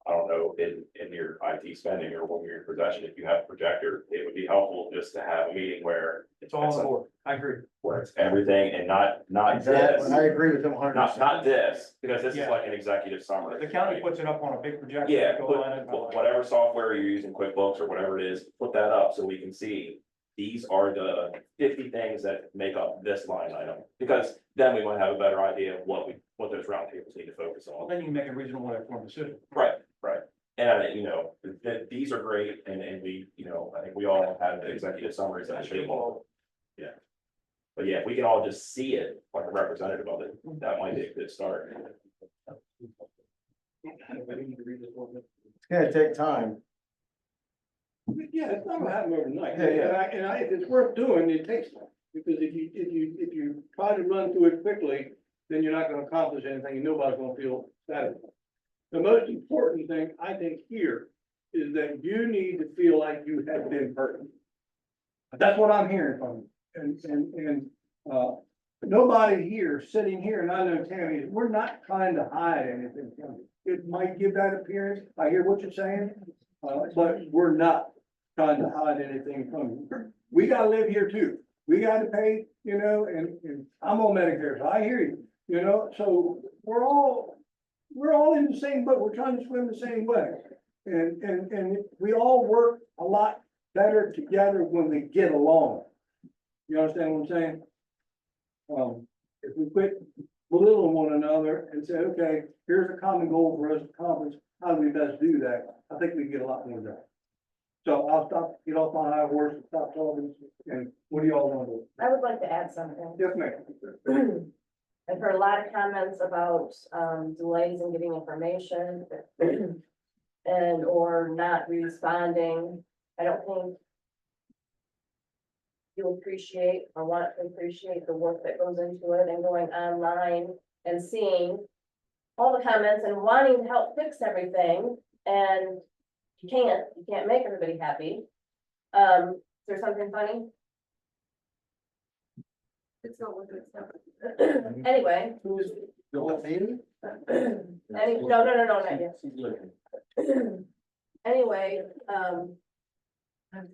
I don't know, in your IT spending or when you're in possession, if you have a projector, it would be helpful just to have a meeting where It's all on board. I agree. where it's everything and not Exactly, this. I agree with them 100%. Not this, because this is Yeah. like an executive summary. The county puts it up on a big projector. Yeah, Go put on it. whatever software you're using, QuickBooks or whatever it is, put that up so we can see. These are the 50 things that make up this line item, because then we might have a better idea of what those roundtables need to focus Well, on. then you can make a reasonable informed decision. Right. And, you know, these are great and we, you know, I think we all have the executive summaries that should all. Yeah. But yeah, if we can all just see it like a representative of it, that might be a good start. It's gonna take time. Yeah, it's not gonna happen overnight. Yeah. If it's worth doing, it takes time, because if you try to run through it quickly, then you're not gonna accomplish anything, and nobody's gonna feel satisfied. The most important thing, I think, here, is that you need to feel like you have been heard. That's what I'm hearing from you, nobody here, sitting here, and I know Tammy, we're not trying to hide anything from you. It might give that appearance, I hear what you're saying, but we're not trying to hide anything from you. We gotta live here too. We gotta pay, you know, and I'm on Medicare, so I hear you, you know, so we're all in the same boat. We're trying to swim the same way. And we all work a lot better together when we get along. You understand what I'm saying? If we quit belittling one another and say, okay, here's a common goal for us to accomplish, how do we best do that? I think we can get a lot more done. So I'll get off my high horse and stop talking, and what do y'all want to do? I would like to add something. Yes, ma'am. I've heard a lot of comments about delays in getting information and or not responding. I don't think you appreciate or want to appreciate the work that goes into it and going online and seeing all the comments and wanting to help fix everything, and you can't make everybody happy. Is there something funny? It's not what it's not. Anyway. No, Not yet. Anyway,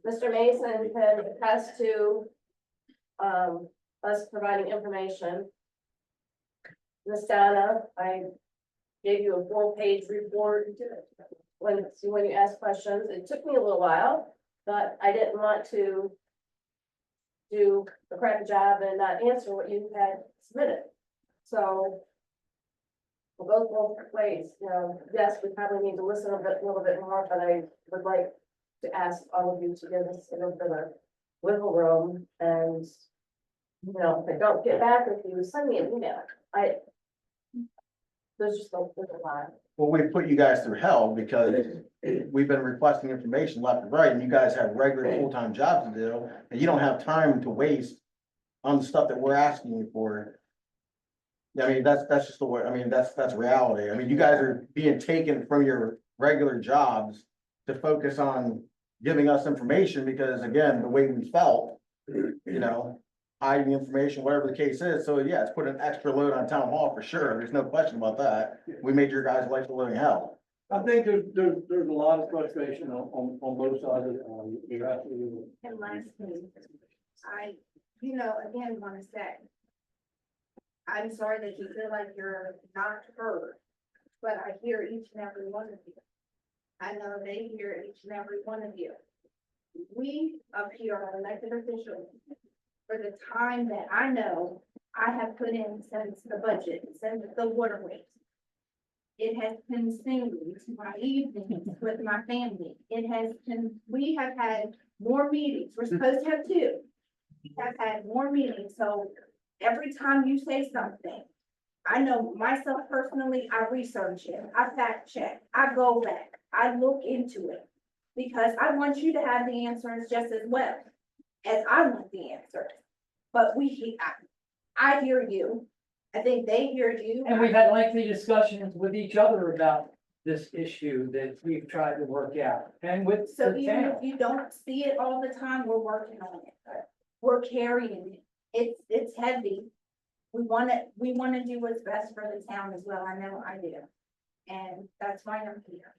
Mr. Mason can attest to, us providing information. Ms. Donna, I gave you a 4-page report when you asked questions. It took me a little while, but I didn't want to do a crappy job and not answer what you had submitted. So we'll go both ways, you know, yes, we probably need to listen a little bit more, but I would like to ask all of you to give us a little bit of wiggle room, and, you know, if I don't get back with you, send me an email. There's just a lot. Well, we put you guys through hell because we've been requesting information left and right, and you guys have regular full-time jobs to do, and you don't have time to waste on the stuff that we're asking you for. I mean, that's just the way, I mean, that's reality. I mean, you guys are being taken from your regular jobs to focus on giving us information because, again, the way we felt, you know, hiding information, whatever the case is. So yeah, it's put an extra load on town hall for sure. There's no question about that. We made your guys' life a living hell. I think there's a lot of frustration on both sides of it. You're absolutely right. And lastly, I, again, wanna say, I'm sorry that you feel like you're not heard, but I hear each and every one of you. I know they hear each and every one of you. We up here are elected officials. For the time that I know I have put in since the budget, since the waterways. It has consumed my evenings with my family. We have had more meetings. We're supposed to have two. We have had more meetings, so every time you say something, I know myself personally, I research it, I fact check, I go back, I look into it. Because I want you to have the answers just as well as I want the answers. But I hear you. I think they hear you. And we've had lengthy discussions with each other about this issue that we've tried to work out and with So the even town. if you don't see it all the time, we're working on it. We're carrying it. It's heavy. We wanna do what's best for the town as well. I know I do. And that's why I'm here.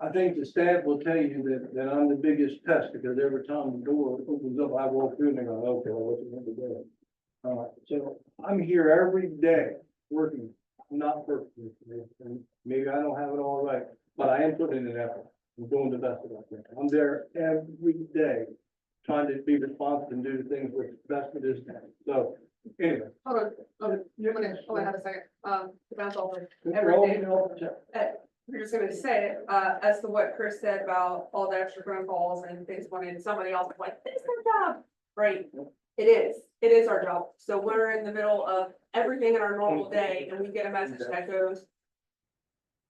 I think the staff will tell you that I'm the biggest pest, because every time the door opens up, I walk through and they go, okay, well, what's going to do? So I'm here every day working, not perfectly, and maybe I don't have it all right, but I am putting in an effort. I'm doing the best that I can. I'm there every day, trying to be responsive and do the things what's best for this town. So anyway. Hold on, I have a second, to bounce over we're everything. all- We're just gonna say, as to what Chris said about all the extra phone calls and things wanting somebody else, like, it's their job, right? It is our job. So we're in the middle of everything in our normal day and we get a message that goes,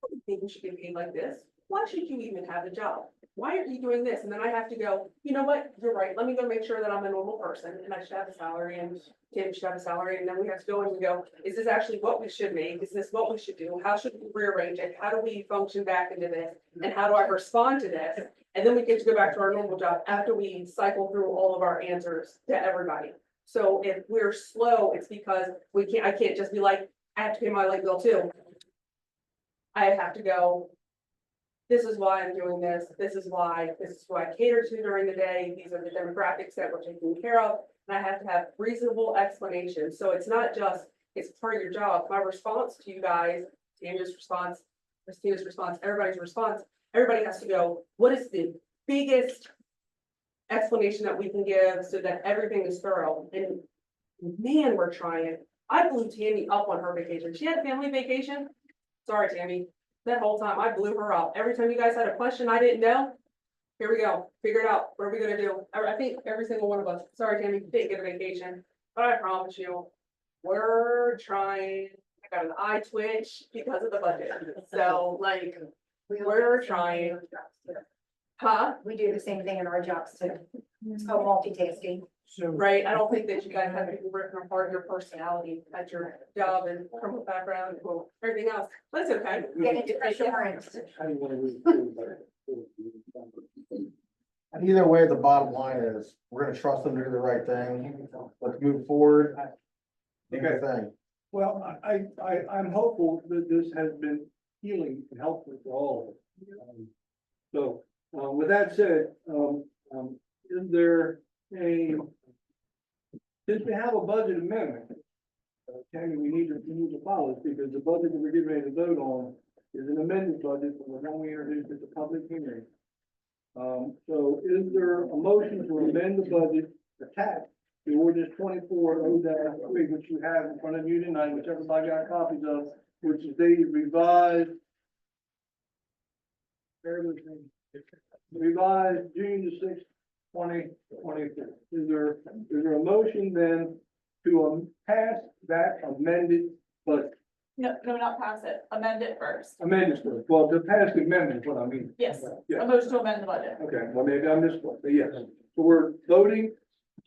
"I don't think you should get paid like this. Why should you even have a job? Why are you doing this?" And then I have to go, you know what, you're right, let me go make sure that I'm a normal person and I should have a salary and Tim should have a salary. And then we have to go in and go, is this actually what we should make? Is this what we should do? How should we rearrange it? How do we function back into this? And how do I respond to this? And then we get to go back to our normal job after we cycle through all of our answers to everybody. So if we're slow, it's because I can't just be like, I have to pay my light bill too. I have to go, this is why I'm doing this, this is who I cater to during the day, these are the demographics that we're taking care of. And I have to have reasonable explanations, so it's not just, it's part of your job. My response to you guys, Tanya's response, Christina's response, everybody's response, everybody has to go, what is the biggest explanation that we can give so that everything is thorough? And man, we're trying. I blew Tammy up on her vacation. She had a family vacation. Sorry, Tammy. That whole time I blew her up. Every time you guys had a question I didn't know, here we go. Figure it out. What are we gonna do? I think every single one of us, sorry, Tammy, didn't get a vacation, but I promise you, we're trying. I got an eye twitch because of the budget. So like, we're trying. Huh? We do the same thing in our jobs too. It's called multitasking. Right, I don't think that you guys have people ripping apart your personality at your job and criminal background and everything else, but it's okay. Get into insurance. How do you want to And either way, the bottom line is, we're gonna trust them to do the right thing. Let's move forward. Do the thing. Well, I'm hopeful that this has been healing and helpful for all of us. So, with that said, is there since we have a budget amendment, Tammy, we need to follow it, because the budget that we're getting ready to vote on is an amended budget from the one we introduced at the public hearing. So is there a motion to amend the budget attached to ordinance 24-0-3, which you have in front of you tonight, which everybody got copies of, which is dated revised. Bear with me. Revised June the 6th, 2024. Is there a motion then to pass that amended budget? No, not pass it, amend it first. Amended first. Well, to pass the amendment is what I mean. Yes, Yeah. a motion to amend the budget. Okay, well, maybe I missed one, but yes. So we're voting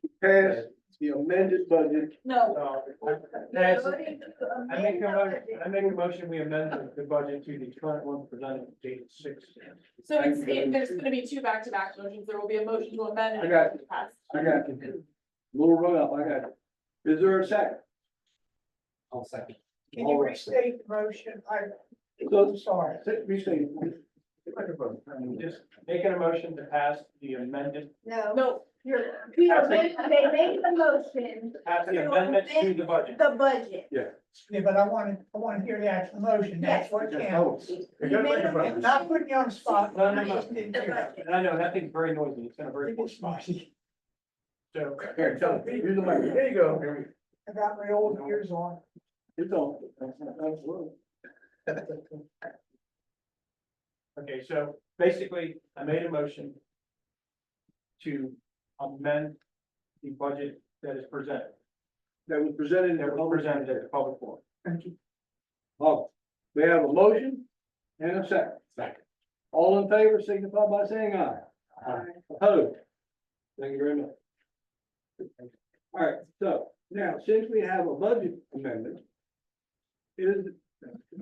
to pass the amended budget. No. That's- I make a motion, we amend the budget to the current one presented date 6. So there's gonna be two back-to-back motions. There will be a motion to amend and I a got motion to pass. I got you. Little run up, I got it. Is there a second? I'll second. Can you restate the motion? So, Sorry. Restate. Just making a motion to pass the amended. No. No, they made the motion. That's the amendment to the budget. The budget. Yeah, but I want to hear the actual motion, that's what counts. You made a motion. Not putting you on the spot. No, no, no. I just didn't The hear it. budget. And I know that thing's very noisy, it's gonna very. So, here, tell me, use the mic, there you go. I got my old ears on. It's on. Absolutely. Okay, so basically, I made a motion to amend the budget that is presented. That was presented at the public forum. Thank you. Oh, we have a motion and a second. Second. All in favor signify by saying aye. Aye. Opposed? Thank you very much. All right, so now, since we have a budget amendment, is,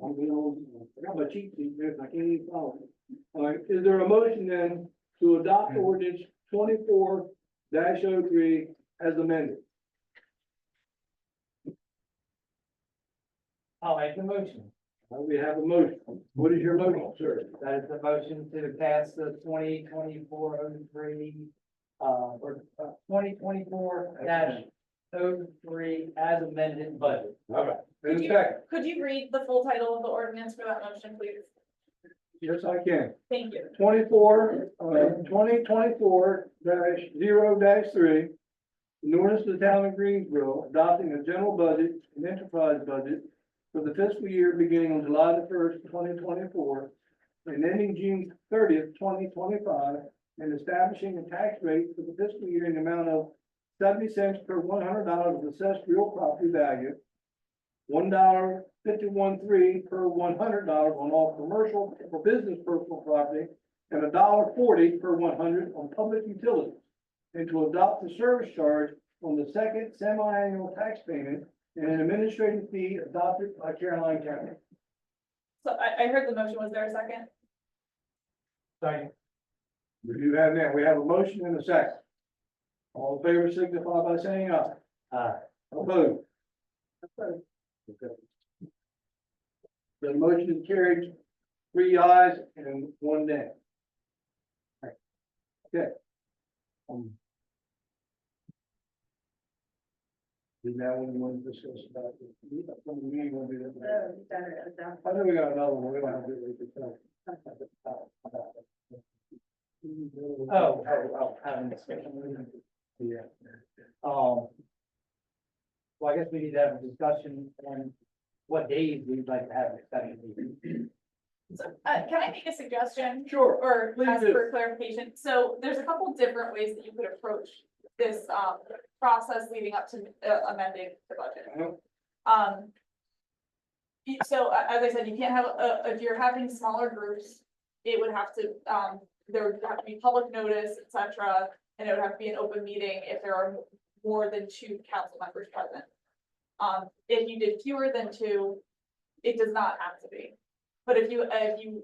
I'm gonna, I got my cheat sheet there, I can't even follow it. All right, is there a motion then to adopt ordinance 24-03 as amended? I'll make the motion. We have a motion. What is your motion, sir? That is the motion to pass the 2024-03, or 2024-03 as amended budget. All right. Could And you, second, could you read the full title of the ordinance for that motion, please? yes, I can. Thank you. 2024-0-3, an ordinance to the town of Greensboro adopting a general budget and enterprise budget for the fiscal year beginning on July the 1st, 2024, and ending June 30th, 2025, and establishing a tax rate for the fiscal year in the amount of 70 cents per $100 of assessed real property value, $1.513 per $100 on all commercial or business personal property, and $1.40 per 100 on public utilities, and to adopt the service charge on the second semi-annual tax payment and an administrative fee adopted by Caroline County. So I heard the motion. Was there a second? Second. We do have now, we have a motion and a second. All in favor signify by saying aye. Aye. Opposed? Okay. The motion is carried, 3 ayes and 1 nay. Okay. Now we want to discuss about the. I know we got another one, we don't have to do it. Having discussion. Yeah. Well, I guess we need to have a discussion on what days we'd like to have a special meeting. So, can I make a suggestion? Sure. Or Please ask do. for clarification? So there's a couple different ways that you could approach this, process leading up to amending the budget. So as I said, you can't have, if you're having smaller groups, it would have to, there would have to be public notice, et cetera, and it would have to be an open meeting if there are more than 2 council members present. If you did fewer than 2, it does not have to be. But if you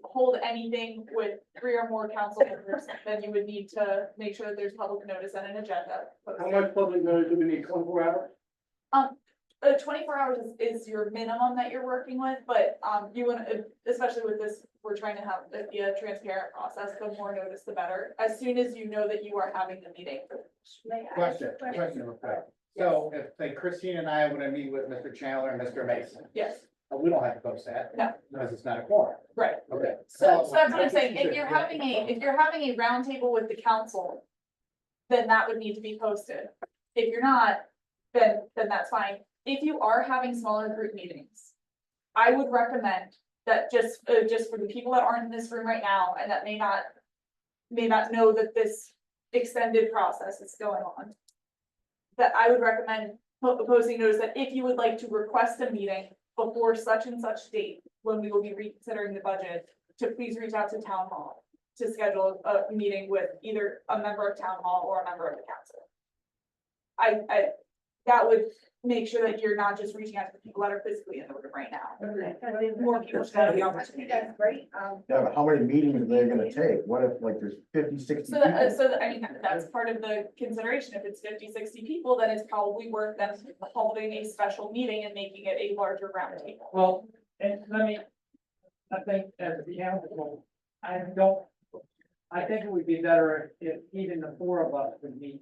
hold anything with 3 or more council members, then you would need to make sure that there's public notice and an agenda. How much public notice do we need, 24 hours? 24 hours is your minimum that you're working with, but, you want to, especially with this, we're trying to have it be a transparent process, the more notice, the better. As soon as you know that you are having the meeting. Question, real quick. So if, like, Christine and I want to meet with Mr. Chandler and Mr. Mason, Yes, we don't have to post that. No. Because it's not a quorum. right. Okay. So that's what I'm saying. If you're having a roundtable with the council, then that would need to be posted. If you're not, then that's fine. If you are having smaller group meetings, I would recommend that just for the people that aren't in this room right now and that may not know that this extended process is going on, that I would recommend posting notice that if you would like to request a meeting before such and such date, when we will be reconsidering the budget, to please reach out to town hall to schedule a meeting with either a member of town hall or a member of the council. That would make sure that you're not just reaching out to the people that are physically in the room right now. More people should have the opportunity. That's great. Yeah, but how many meetings are they gonna take? What if like there's 50, 60 So people? I mean, that's part of the consideration. If it's 50, 60 people, then it's probably worth them holding a special meeting and making it a larger roundtable. Well, and I think as a council, I think it would be better if even the 4 of us would meet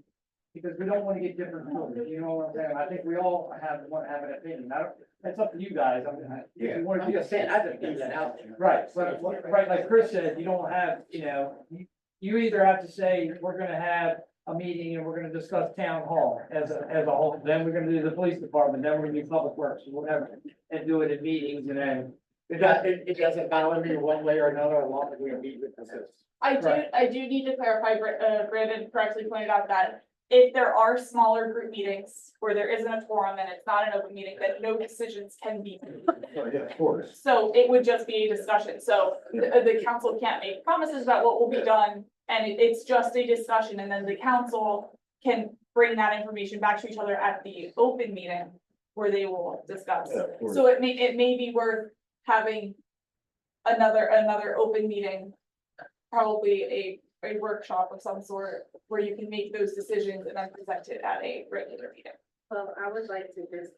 because we don't wanna get different opinions, you know what I'm saying? I think we all want to have an opinion. I don't, that's up to you guys. I mean, if you wanna I'm do just saying, I just leave that out there. Right, but, right, like Chris said, you don't have, you either have to say, we're gonna have a meeting and we're gonna discuss town hall as a whole, then we're gonna do the police department, then we're gonna do public works, or whatever, and do it in meetings, and then. It doesn't bother me one way or another, as long as we meet with this. I do need to clarify, Brandon correctly pointed out that if there are smaller group meetings where there isn't a forum and it's not an open meeting, that no decisions can be made. Yeah, of course. So it would just be a discussion, so the council can't make promises about what will be done, and it's just a discussion, and then the council can bring that information back to each other at the open meeting where they will discuss. Yeah, of course. So it may be worth having another open meeting, probably a workshop of some sort, where you can make those decisions and then present it at a regular meeting. Well, I would like to just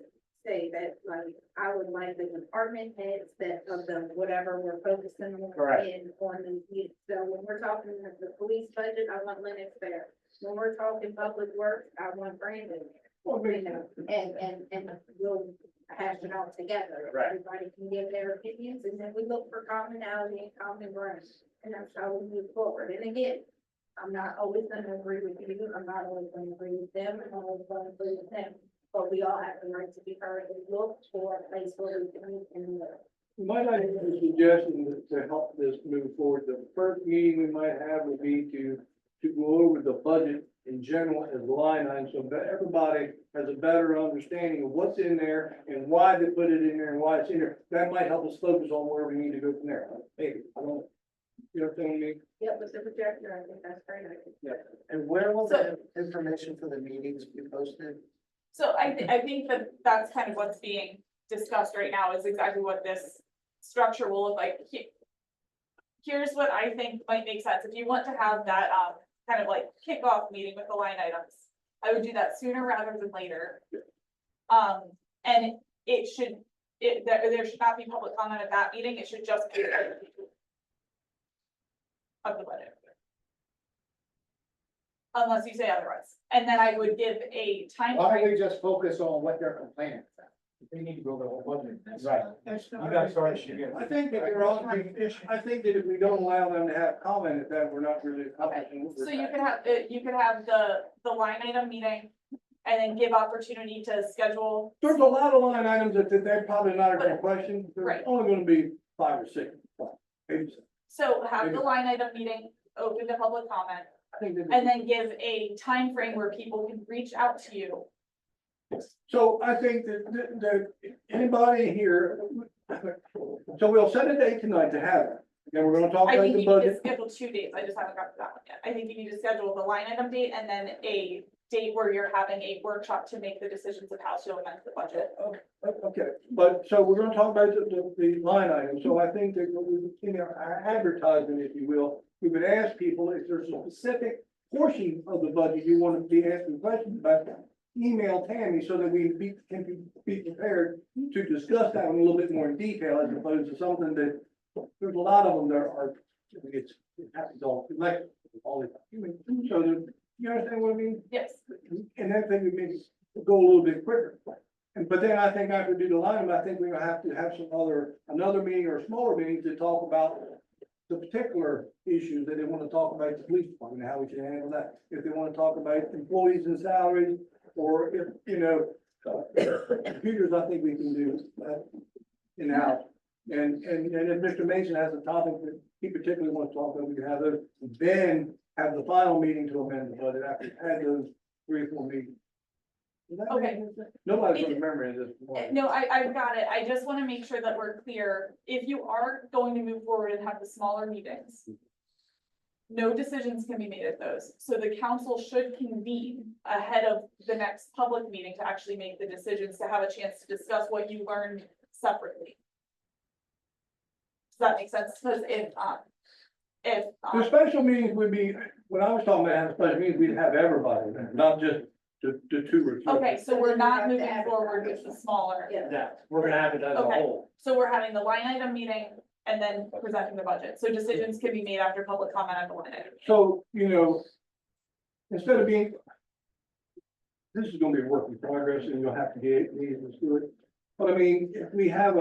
say that, like, I would like the department heads that of the whatever we're focusing on Correct. on the, so when we're talking about the police budget, I want Lennox there. When we're talking public works, I want Brandon. You know, and we'll hash it all together. Right. Everybody can give their opinions, and then we look for commonality and common ground, and that's how we move forward. And again, I'm not always gonna agree with you, I'm not always gonna agree with them, I'm not always gonna agree with them, but we all have the right to be heard and look for a place where we can meet and live. Might I have a suggestion to help this move forward? The first meeting we might have would be to go over the budget in general as line items, so that everybody has a better understanding of what's in there and why they put it in there and why it's in there. That might help us focus on where we need to go from there. Maybe, I don't, you know what I mean? Yep, with the projector, I think that's great. And where will the information for the meetings be posted? So I think that that's kind of what's being discussed right now, is exactly what this structure will look like. Here's what I think might make sense. If you want to have that, kind of like kickoff meeting with the line items, I would do that sooner rather than later. And there should not be public comment at that meeting. It should just be of the budget. Unless you say otherwise. And then I would give a time Why don't frame. we just focus on what they're complaining about? They need to go over the whole budget. Right. You guys started shooting. I think that they're all, I think that if we don't allow them to have comment, that we're not really accomplishing. what we're So you trying. could have the line item meeting and then give opportunity to schedule. There's a lot of line items that they're probably not a good question. There's Right. only gonna be 5 or 6. Maybe six. So have the line item meeting open to public comment, I think that- and then give a time frame where people can reach out to you. So I think that anybody here, so we'll set a date tonight to have it. Then we're gonna talk I about think the you need to budget. schedule 2 dates. I just haven't got to that one yet. I think you need to schedule the line item date and then a date where you're having a workshop to make the decisions of how to amend the budget. Okay, but so we're gonna talk about the line item. So I think that in our advertisement, if you will, we would ask people if there's a specific portion of the budget you want to be asking questions about. Email Tammy so that we can be prepared to discuss that in a little bit more in detail as opposed to something that, there's a lot of them that are, it's, it happens all the time. So, you understand what I mean? Yes. And that thing would maybe go a little bit quicker. But then I think after we do the line, I think we're gonna have to have another meeting or a smaller meeting to talk about the particular issues that they wanna talk about the police department, how we should handle that. If they wanna talk about employees and salaries, or if, computers, I think we can do in-house. And if Mr. Mason has a topic that he particularly wants to talk about, we can have those, then have the final meeting to amend the budget after we've had those 3 or 4 meetings. Does that make Okay. sense? Nobody's remembering this. No, I've got it. I just want to make sure that we're clear. If you are going to move forward and have the smaller meetings, no decisions can be made at those. So the council should convene ahead of the next public meeting to actually make the decisions, to have a chance to discuss what you learned separately. Does that make sense? Because The special meetings would be, when I was talking about having special meetings, we'd have everybody, there, not just the 2 or 3. okay, so we're not moving forward with the smaller. Yeah, we're gonna have it as a Okay. whole. So we're having the line item meeting and then presenting the budget. So decisions can be made after public comment on the line item. So, instead of being, this is gonna be a work in progress and you'll have to get, let's do it. But I mean, if we have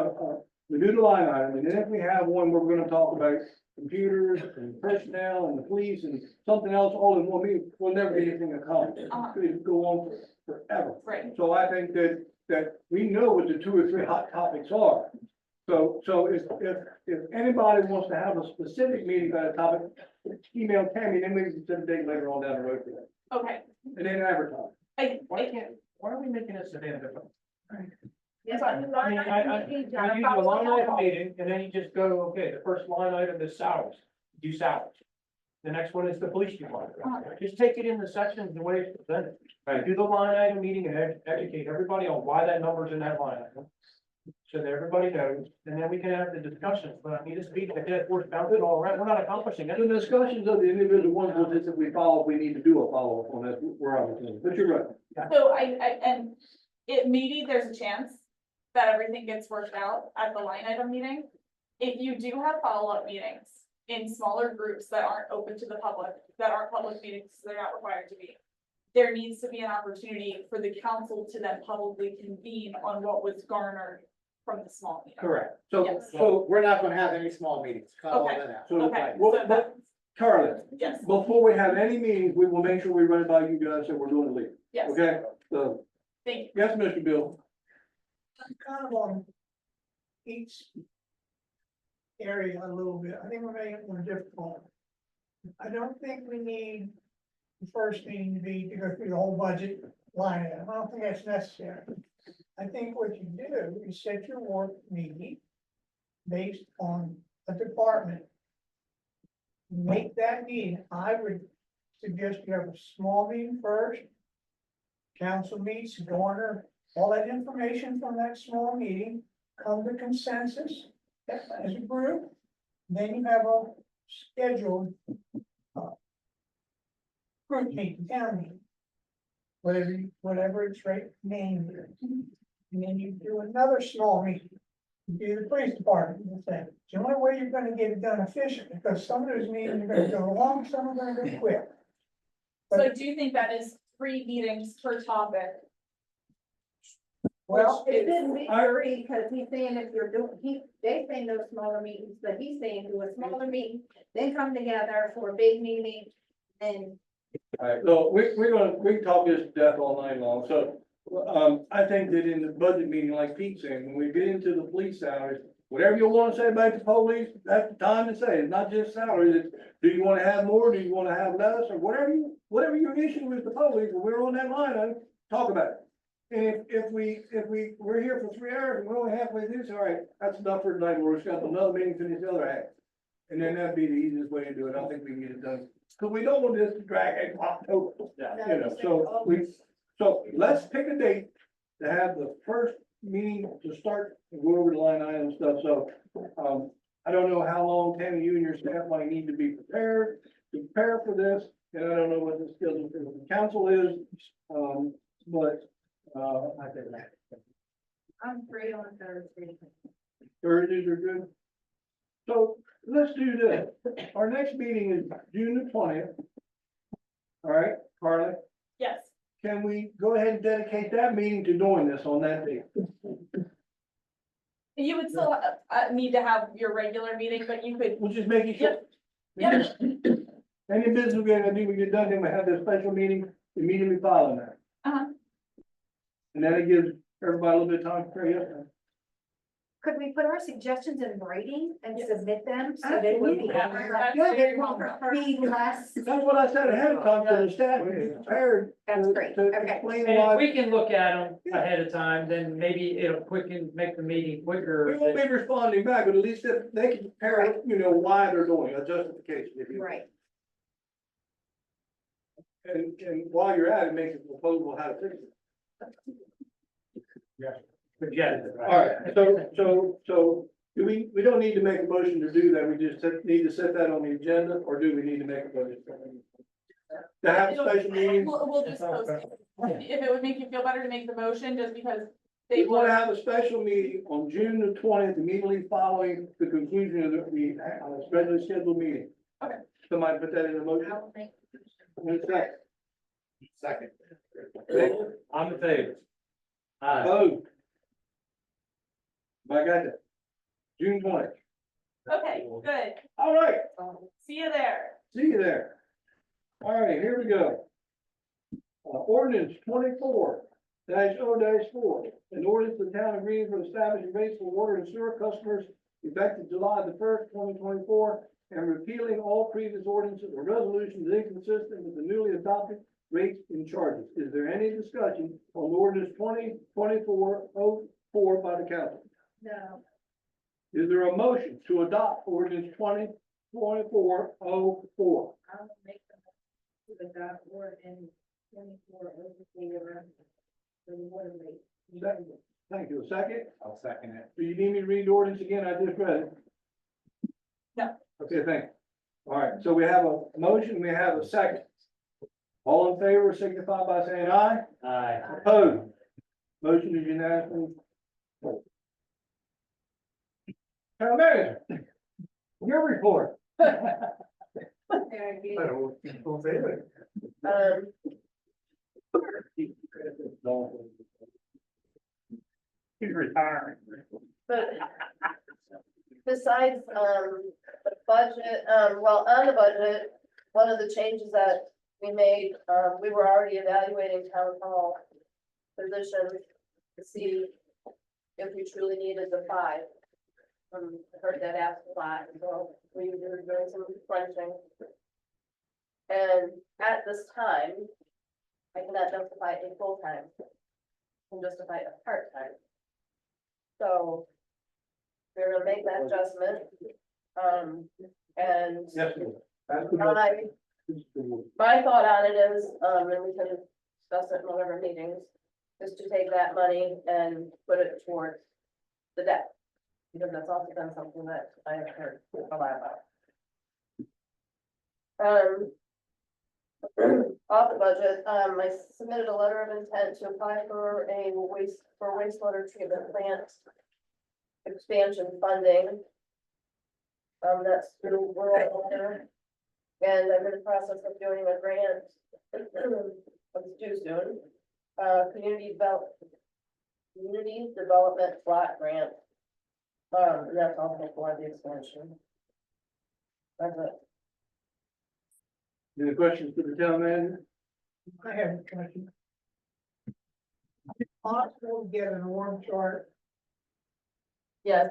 we do the line item, and then if we have one where we're gonna talk about computers and personnel and the police and something else all in one meeting, we'll never get anything accomplished. It'll go on forever. Right. So I think that we know what the 2 or 3 hot topics are. So if anybody wants to have a specific meeting about a topic, email Tammy, then we can set a date later on down the road for that. Okay, And then advertise. Why are we making this a damn different? yes, I mean, you do a line item meeting, and then you just go, okay, the first line item is salaries, do salaries. The next one is the police department. Just take it in the sections the way it's presented. Do the line item meeting and educate everybody on why that number's in that line item. So that everybody knows, and then we can have the discussions, but I mean, this meeting, like that, we're bouncing all around, we're not accomplishing The anything. discussions of the individual ones, will just if we follow, we need to do a follow-up on that, we're obviously, but you're right. so and maybe there's a chance that everything gets worked out at the line item meeting. If you do have follow-up meetings in smaller groups that aren't open to the public, that aren't public meetings, they're not required to be. There needs to be an opportunity for the council to then publicly convene on what was garnered from the small meeting. Correct. So, Yes. so, We're not gonna have any small meetings, cut all Okay. that out. so, Okay, what, so that, Carla, yes, before we have any meetings, we will make sure we run it by you guys and we're doing the leave, yes, okay? So, thank you. yes, Mr. Bill. I'm kind of on each area a little bit. I think we're making it more difficult. I don't think we need the first meeting to be to go through the whole budget line item. I don't think that's necessary. I think what you do is set your work meeting based on a department. Make that meeting. I would suggest you have a small meeting first. Council meets, garner all that information from that small meeting, come to consensus as a group. Then you have a scheduled group meeting, town meeting. Whatever it's right named. And then you do another small meeting. You do the police department, the thing. It's the only way you're gonna get it done efficient, because some of those meetings are gonna go long, some are gonna go quick. So I do think that is 3 meetings per topic. Well, It didn't be I- three, because he's saying if you're doing, they say no smaller meetings, but he's saying do a smaller meeting, then come together for a big meeting, and Alright, so we can talk this to death all night long, so, I think that in the budget meeting, like Pete said, when we get into the police salaries, whatever you wanna say about the police, that's the time to say, it's not just salaries, it's, do you wanna have more, do you wanna have less, or whatever your issue with the police, when we're on that line, item, talk about it. And if we're here for 3 hours and we're only halfway through, so all right, that's enough for tonight, we're just got another meeting for this other half. And then that'd be the easiest way to do it, I think we can get it done, cause we don't want this to drag into October. You know, so let's pick a date to have the first meeting to start and go over the line item stuff, so, I don't know how long Tammy, you and your staff might need to be prepared to prepare for this, and I don't know what the schedule for the council is, but, I'm free on Thursday. Thursdays are good. So let's do this. Our next meeting is June the 20th. All right, Carla, Yes, can we go ahead and dedicate that meeting to doing this on that date? you would still need to have your regular meeting, but you could, We'll just make it short. Yep. Any business we're gonna do, we get done, then we have this special meeting immediately following that. Uh-huh. And then it gives everybody a little bit of time to prepare. Yes, ma'am. Could we put our suggestions in writing and Yes. submit them so that it would be? That's Yeah. very It won't welcome. be less. That's what I said ahead of time, so the staff can be prepared. That's to- great. To Okay. explain And if why. we can look at them ahead of time, then maybe it'll make the meeting quicker. We won't be responding back, but at least if they can prepare, you know, why they're doing a justification. If you- Right. And while you're at it, make a proposal how to fix it. Forget it. All right, so do we don't need to make a motion to do that, we just need to set that on the agenda, or do we need to make a motion? To have a special meeting, We'll just post it. If it would make you feel better to make the motion, just because we they want will. to have a special meeting on June the 20th, immediately following the conclusion of the regularly scheduled meeting. Okay. Somebody put that in the motion? I'll make- In a second. Second. I'm in favor. Opposed? I got that. June 20. Okay, good. All right, See you there. see you there. All right, here we go. Ordinance 24 -0-4, an ordinance of the town of Greenville establishing rates for water and sewer customers effective July the 1st, 2024, and repealing all previous ordinances or resolutions inconsistent with the newly adopted rates and charges. Is there any discussion on ordinance 2024-04 by the council? No. Is there a motion to adopt ordinance 2024-04? I'll make them to the dot word in 24 over the water rate. Thank you. A second? I'll second it. Do you need me to read the ordinance again? I just read it. No. Okay, thank you. All right, so we have a motion, we have a second. All in favor signify by saying aye. Aye. Opposed? Motion is unanimous. Town manager, your report. He's retiring. But besides, the budget, well, on the budget, one of the changes that we made, we were already evaluating town hall positions to see if we truly needed the 5. I heard that asked a lot, so we were doing some crunching. And at this time, I cannot justify a full-time, I can justify a part-time. So we're gonna make that adjustment. And Yes, ma'am. That's the my thought on it is, and we can discuss it in whatever meetings, is to take that money and put it towards the debt. Because that's also been something that I have heard a lot about. Off the budget, I submitted a letter of intent to apply for a wastewater treatment plant expansion funding. That's through rural water. And I'm in the process of doing a grant, it's due soon, community development block grant. And that's also for the expansion. That's it. Any questions for the town manager? I have a question. Is it possible to get an org chart? Yes.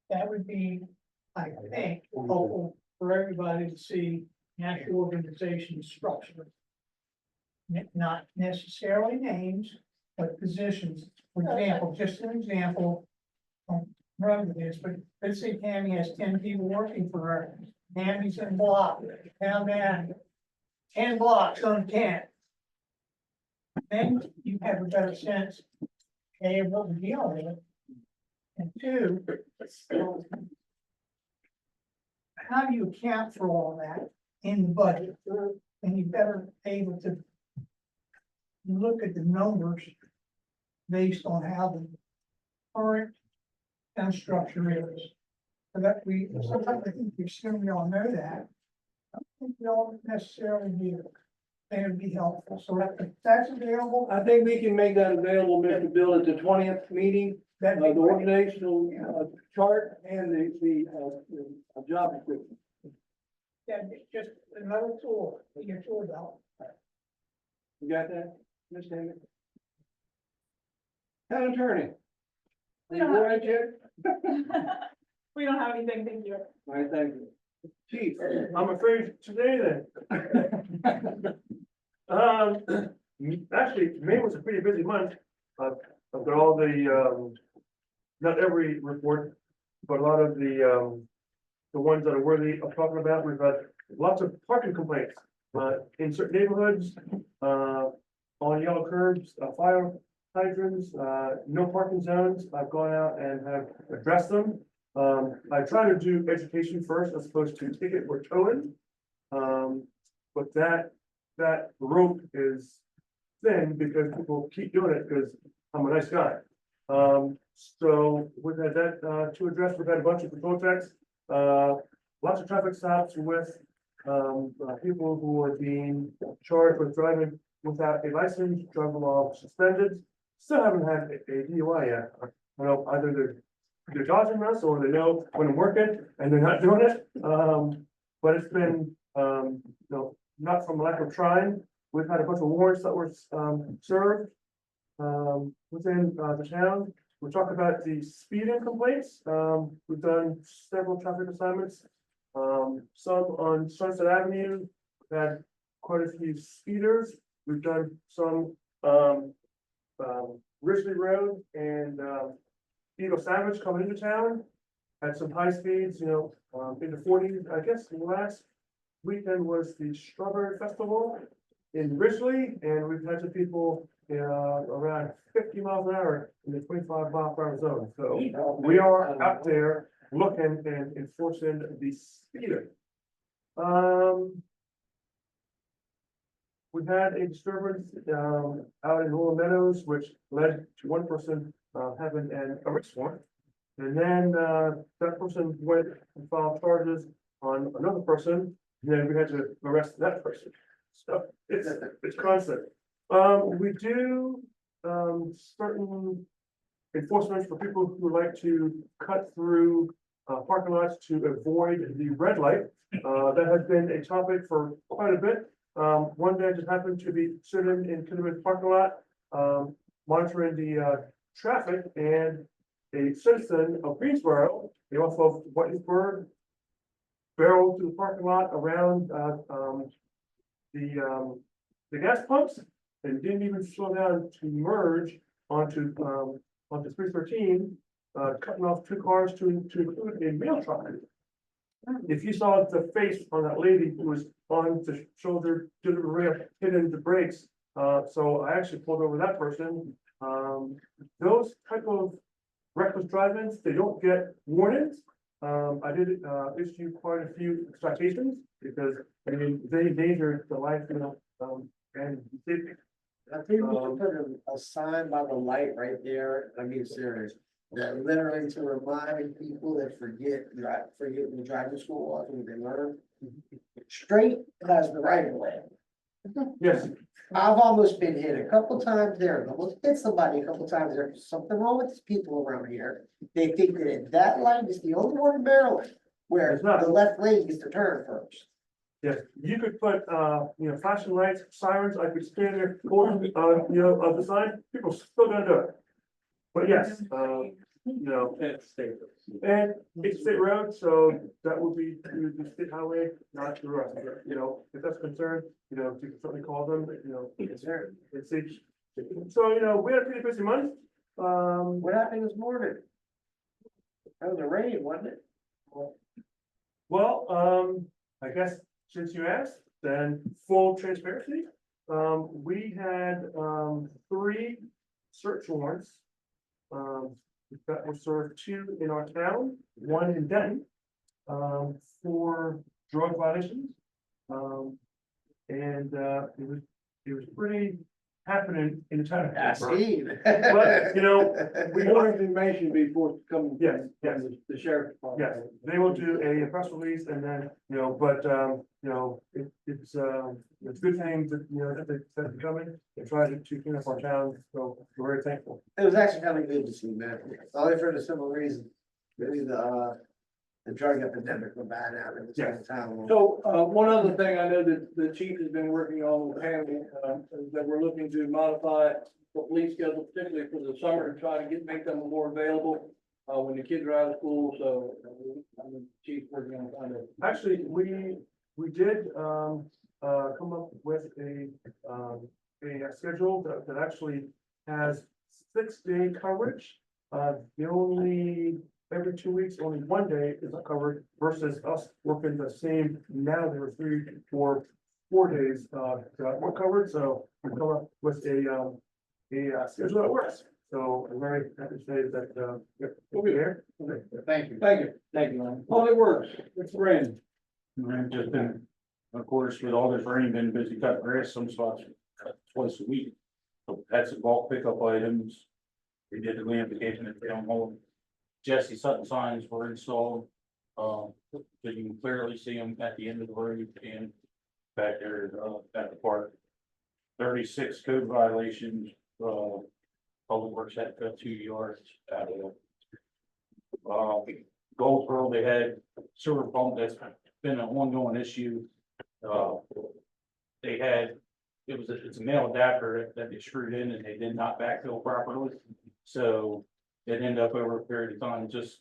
That would be, I think, helpful for everybody to see national organization structure. Not necessarily names, but positions. For example, just an example. Remember this, but let's say Tammy has 10 people working for her. Tammy's in block, now man, 10 blocks on 10. Then you have a better sense, A, of what we're dealing with. And 2, how do you account for all that in the budget? And you better able to look at the numbers based on how the current town structure is. So that we, sometimes I think we assume we all know that. I don't think we all necessarily do. That would be helpful. So if that's available, I think we can make that available, Mr. Bill, at the 20th meeting, that'd the be great. organizational chart and the job description. Yeah, it's just another tool in your tool belt. You got that, Ms. Davis? Town attorney. We don't You all have right, Jed? We don't have anything, thank you. All right, thank you. Chief. I'm afraid today then. Actually, May was a pretty busy month. I've got all the, not every report, but a lot of the ones that are worthy of talking about. We've got lots of parking complaints, in certain neighborhoods, on yellow curbs, fire hydrants, no parking zones. I've gone out and have addressed them. I try to do education first as opposed to ticket or towing. But that rope is thin because people keep doing it because I'm a nice guy. So we've had that, to address. We've had a bunch of patrol checks, lots of traffic stops with, people who are being charged with driving without a license, driver law suspended. Still haven't had a DUI yet. Well, either they're dodging us or they know when I'm working and they're not doing it. But it's been, not from lack of trying. We've had a bunch of warrants that were, served, within, the town. We talked about the speeding complaints. We've done several traffic assignments. Some on Sunset Avenue, we've had quite a few speeders. We've done some, Ridgely Road and, Eagle Savage coming into town. Had some high speeds, in the 40s. I guess the last weekend was the Strawberry Festival in Ridgely, and we've had some people around 50 miles an hour in the 25-mile-per-hour zone. So we are out there looking and enforcing the speeder. We had a disturbance out in Laurel Meadows, which led to one person having an arrest warrant. And then that person went and filed charges on another person, and then we had to arrest that person. So it's constant. We do certain enforcements for people who like to cut through parking lots to avoid the red light. That has been a topic for quite a bit. One day I just happened to be sitting in Kinderman's parking lot, monitoring the traffic, and a citizen of Greensboro, off of Whitesburg, barreled to the parking lot around the gas pumps and didn't even slow down to merge onto 313, cutting off two cars to include a mail truck. If you saw the face on that lady who was on the shoulder, delivery rail, hitting the brakes, so I actually pulled over that person. Those type of reckless driving, they don't get warnings. I did issue quite a few citations because, I mean, they endangered the life, and safety. I think we should put a sign by the light right there. I mean, serious. That literally to remind people that forget when the driving school was, when they learn. Straight has the right of way. Yes. I've almost been hit a couple times there, I've almost hit somebody a couple times. There's something wrong with these people around here. They think that light is the only one in Maryland where It's not. the left lane is to turn first. Yes, you could put, flashing lights, sirens, I could stand there, holding, of the sign, people still gonna do it. But yes, It's safe. and it's state road, so that would be through the state highway, not through us, if that's concerned, you can certainly call them, it's there, it's safe. So, we had a pretty busy month, What happened this morning? That was a rain, wasn't it? well, I guess since you asked, then full transparency, we had, 3 search warrants. That were served 2 in our town, 1 in Denton, for drug violations. And it was pretty happening in the town. of Pittsburgh. But, We want information before coming. Yes, yes. from the sheriff's department. Yes, they will do a press release and then, but, it's a good thing that they're coming. They try to clean up our town, so we're very thankful. It was actually kind of good to see, man. Only for the simple reason, really the drug epidemic went bad out in this town. So, one other thing I know that the chief has been working on with Hanley, is that we're looking to modify the police schedule, particularly for the summer, to try to make them more available, when the kids are out of school, so, the chief working on kind of. Actually, we did, come up with a schedule that actually has 6-day coverage. Every 2 weeks, only 1 day is covered versus us working the same. Now there are 3 or 4 days, that were covered, so we come up with a schedule that works. So I'm very happy to say that, we'll be there. Thank you. Thank you, Lynn. Public Works, it's Brandon. I've just been, of course, with all this rain, been busy cutting grass, some spots cut twice a week. So had some bulk pickup items. We did the landscaping at Town Hall. Jesse Sutton signs were installed. So you can clearly see them at the end of the road and back there, at the park. 36 code violations, public works had to cut 2 yards out of it. Goldsboro, they had sewer pump that's been an ongoing issue. They had, it's a male adapter that they screwed in and they did not backfill properly. So it ended up over a period of time, just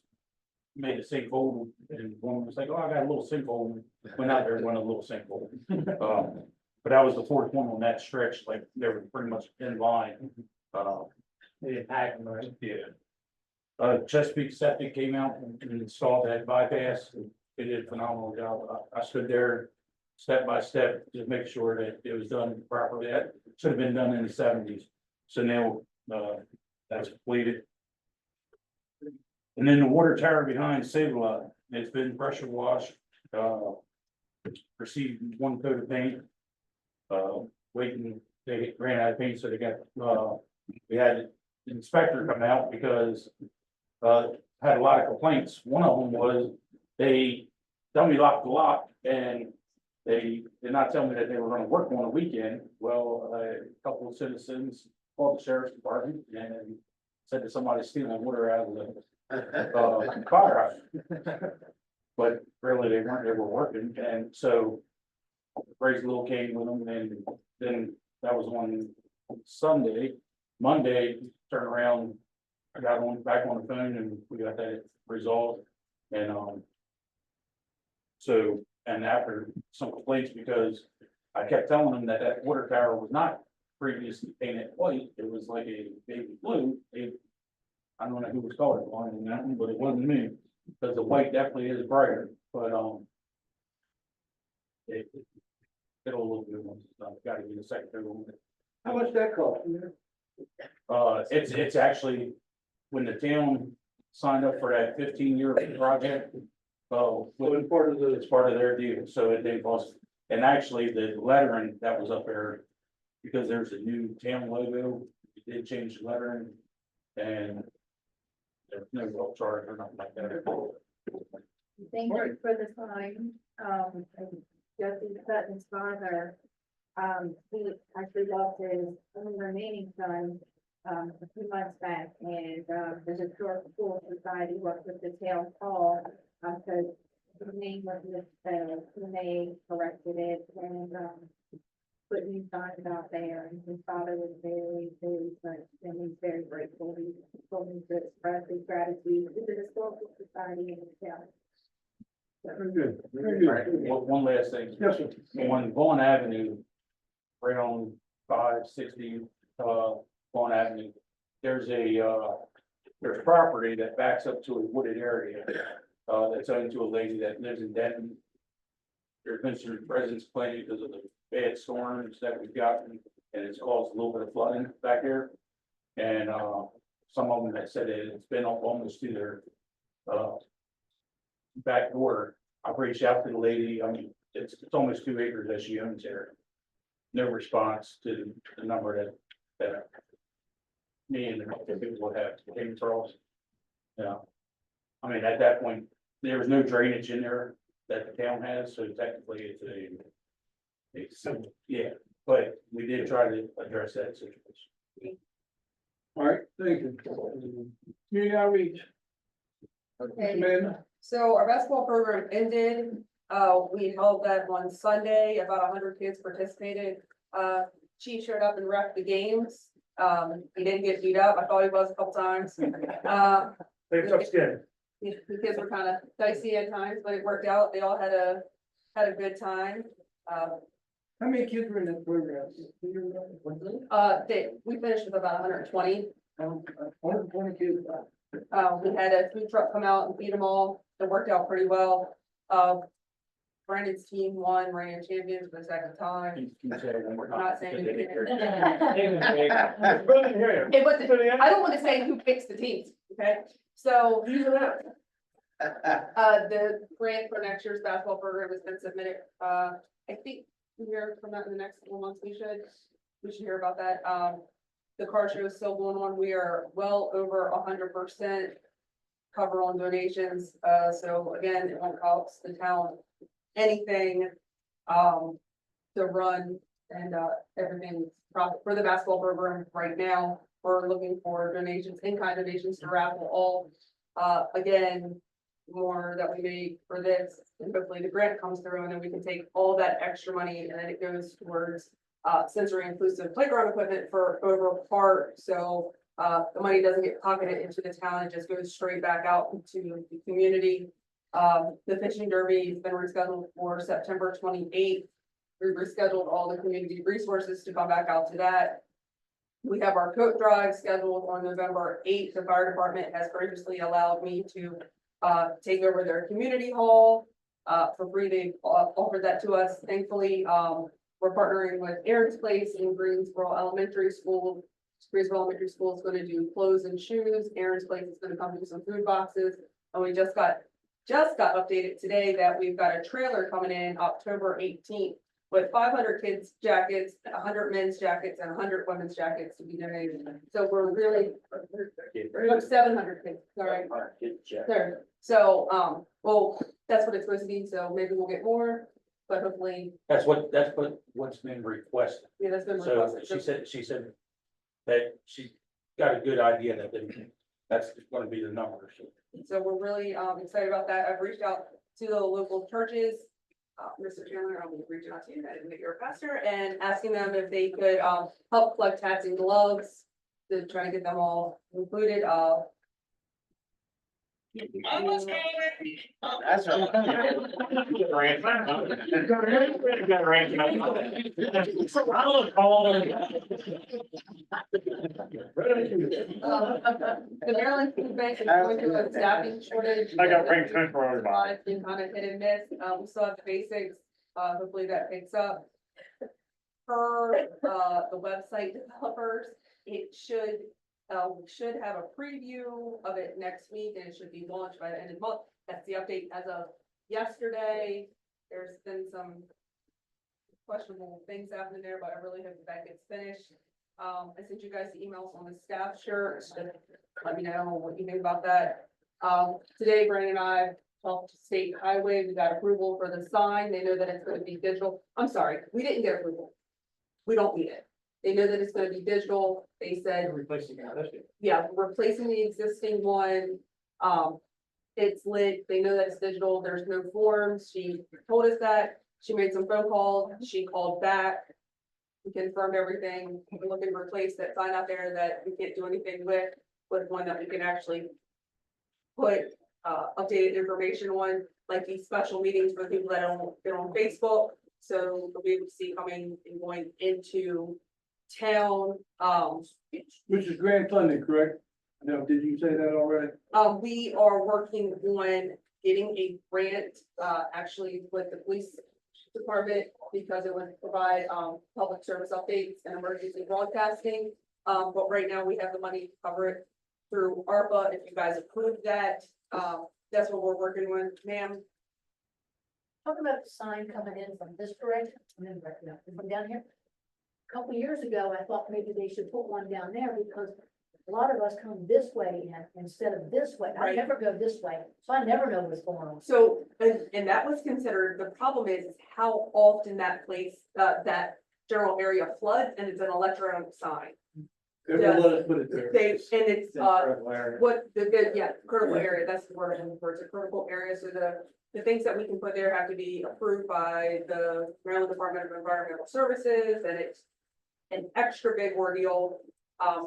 made a sinkhole, and one was like, oh, I got a little sinkhole, went out there and went a little sinkhole. But that was the fourth one on that stretch, like they were pretty much in line. They didn't hack them, right? Yeah. Chesapeake Septic came out and installed that bypass. They did a phenomenal job. I stood there step by step, just make sure that it was done properly. That should have been done in the 70s. So now, that's completed. And then the water tower behind Save-A-Lot, it's been pressure washed, received 1 coat of paint. Waiting, they ran out of paint, so they got, we had an inspector come out because, had a lot of complaints. One of them was they dummy locked the lock and they did not tell me that they were gonna work on a weekend. Well, a couple of citizens called the sheriff's department and said that somebody stealing water out of the fire hydrant. But really, they were working, and so Grace Little came with them, and then that was on Sunday. Monday, turned around, I got back on the phone and we got that resolved. And so, and after some complaints, because I kept telling them that that water tower was not previously painted white, it was like a baby blue. I don't know who was colorblind in that one, but it wasn't me, because the white definitely is brighter, but it'll look good once it's done. Gotta get a second coat. How much that cost? It's actually, when the town signed up for that 15-year project. It's part of their deal, so they cost, and actually the lettering that was up there, because there's a new town logo, we did change the lettering, and there's no real charge or nothing like that. Thank you for the time. Jesse Sutton's father, he actually lost his only remaining son, a few months back, and, the Historical School Society worked with the town hall, because his name was misspelled, and they corrected it, and, put new signs out there, and his father was very, very much, and he's very grateful. He told me to express his gratitude to the Historical Society and the town. Very good, very All right, good. one last thing. Yes, sir. On Vaughn Avenue, right on 560, Vaughn Avenue, there's property that backs up to a wooded area, that's owned to a lady that lives in Denton. There's been some residents complaining because of the bad storms that we've gotten, and it's caused a little bit of flooding back there. And, some of them have said that it's been almost to their, back door. I've reached out to the lady, I mean, it's almost 2 acres that she owns there. No response to the number that me and the people would have came across. Yeah, I mean, at that point, there was no drainage in there that the town has, so technically it's yeah, but we did try to address that situation. All right, thank you. Community outreach. Okay. Amanda? So our basketball program ended, we held that on Sunday, about 100 kids participated. Chief showed up and reffed the games, he didn't get beat up, I thought he was a couple times. They have tough skin. The kids were kind of dicey at times, but it worked out, they all had a good time. How many kids were in that program? We finished with about 120. 120 kids. We had a food truck come out and feed them all. It worked out pretty well. Brandon's team won, ran champions for the second time. Can you say it one more I'm time? not saying who did. It It wasn't, I don't want to say who picks the teams, okay? So, the grant for next year's basketball program has been submitted. I think we hear from that in the next couple months, we should hear about that. The car show is still going on. We are well over 100% cover on donations. So again, it won't cost the town anything, to run And, everything's profit for the basketball program right now. We're looking for donations, in-kind donations to raffle all. Again, more that we make for this, and hopefully the grant comes through, and then we can take all that extra money, and then it goes towards sensory inclusive playground equipment for Overall Park, so the money doesn't get pocketed into the town, it just goes straight back out into the community. The fishing derby has been rescheduled for September 28th. We rescheduled all the community resources to come back out to that. We have our coat drive scheduled on November 8th. The fire department has graciously allowed me to take over their community hall for free. They offered that to us. Thankfully, we're partnering with Aaron's Place in Greensboro Elementary School. Greensboro Elementary School is going to do clothes and shoes. Aaron's Place is going to come do some food boxes. And we just got updated today that we've got a trailer coming in October 18th with 500 kids jackets, 100 men's jackets, and 100 women's jackets to be donated. So we're really, 700 kids, all right. There, so, well, that's what it's supposed to be, so maybe we'll get more, but hopefully, That's what's been requested. yeah, that's been So requested. she said that she got a good idea that that's gonna be the number. So we're really, excited about that. I've reached out to the local churches. Mr. Chandler, I'll be reaching out to you, I didn't make your pastor, and asking them if they could, help collect hats and gloves to try to get them all included, That's The Maryland Food Bank is going through a staffing shortage. I got ranked for everybody. It's been kind of hit and miss. We still have the basics. Hopefully that picks up. For, the website developers, it should, we should have a preview of it next week and it should be launched by the end of the month. That's the update as of yesterday. There's been some questionable things happening there, but I really hope that gets finished. I sent you guys the emails on the staff shirt, so let me know what you think about that. Today, Brandon and I talked to State Highway, we got approval for the sign, they know that it's gonna be digital. I'm sorry, we didn't get approval. We don't need it. They know that it's gonna be digital, they said, yeah, we're replacing the existing one. It's lit, they know that it's digital, there's no forms, she told us that, she made some phone calls, she called back. We confirmed everything, we're looking to replace that sign out there that we can't do anything with one that we can actually put, updated information on, like these special meetings for the people that don't get on Facebook. So we'll be able to see coming and going into town, Which is grant funding, correct? No, did you say that already? we are working on getting a grant, actually with the police department, because it would provide, public service updates and emergency broadcasting. But right now we have the money to cover it through ARPA. If you guys approve that, that's what we're working with, ma'am. Talk about the sign coming in from this direction, and then from down here. A couple of years ago, I thought maybe they should put one down there because a lot of us come this way instead of this way. I Right. never go this way, so I never know what's going on. So, and that was considered, the problem is how often that place, that general area floods, and it's an electronic sign. They're gonna let us put it there. They, and it's, what the good, yeah, critical area, that's the word I'm looking for, it's a critical area, so the things that we can put there have to be approved by the Maryland Department of Environmental Services, and it's an extra big ordeal. I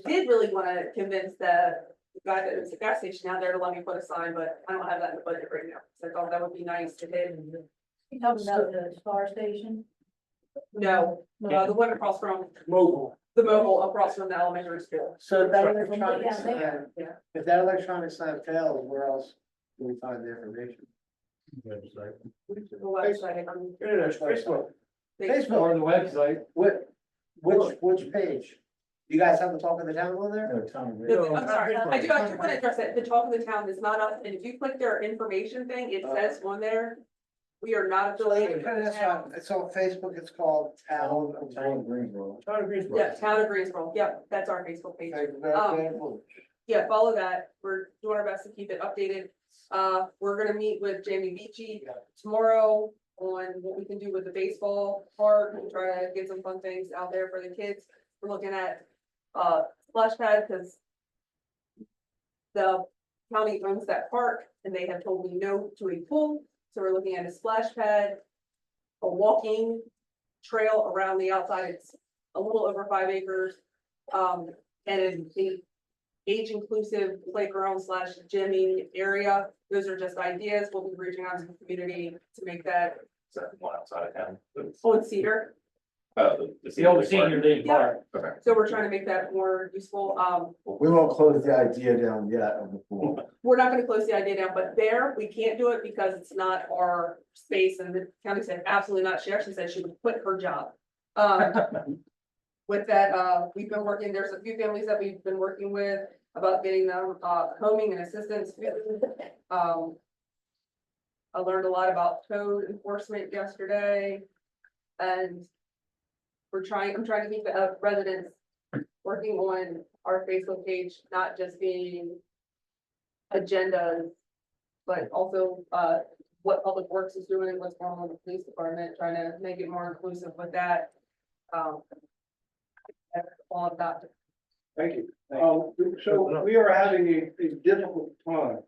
did really wanna convince the guy that owns the gas station out there to let me put a sign, but I don't have that in the budget right now, so I thought that would be nice to hit. You talking about the star station? No, the one across from, Mobile. the mobile across from the elementary school. So if that Right. electronic Yeah, sign, Yeah. if that electronic sign fails, where else do we find the information? The website, Facebook. Facebook or the website. Which page? You guys have the talk of the town on there? I'm sorry, I do want to address it, the talk of the town is not us, and if you click their information thing, it says on there, we are not affiliated. with the town. It's on Facebook, it's called Town. Greensboro. Yeah, Town of Greensboro, yep, that's our Facebook page. Okay. Yeah, follow that, we're doing our best to keep it updated. We're gonna meet with Jamie Beachy tomorrow on what we can do with the baseball park and try to get some fun things out there for the kids. We're looking at, splash pad, because the county owns that park and they have told me no to a pool. So we're looking at a splash pad, a walking trail around the outside. It's a little over 5 acres. And an age inclusive playground / gymming area. Those are just ideas. We'll be reaching out to the community to make that So one outside of town. on Cedar. The old senior day park. Okay. So we're trying to make that more useful. We won't close the idea down yet of the pool. We're not gonna close the idea down, but there, we can't do it because it's not our space, and the county said absolutely not. She actually said she would quit her job. With that, we've been working, there's a few families that we've been working with about getting them, homing and assistance. I learned a lot about code enforcement yesterday, and I'm trying to keep the residents working on our Facebook page, not just being agendas, but also, what Public Works is doing, what's going on with the police department, trying to make it more inclusive with that. That's all I've got. Thank you. So we are having a difficult time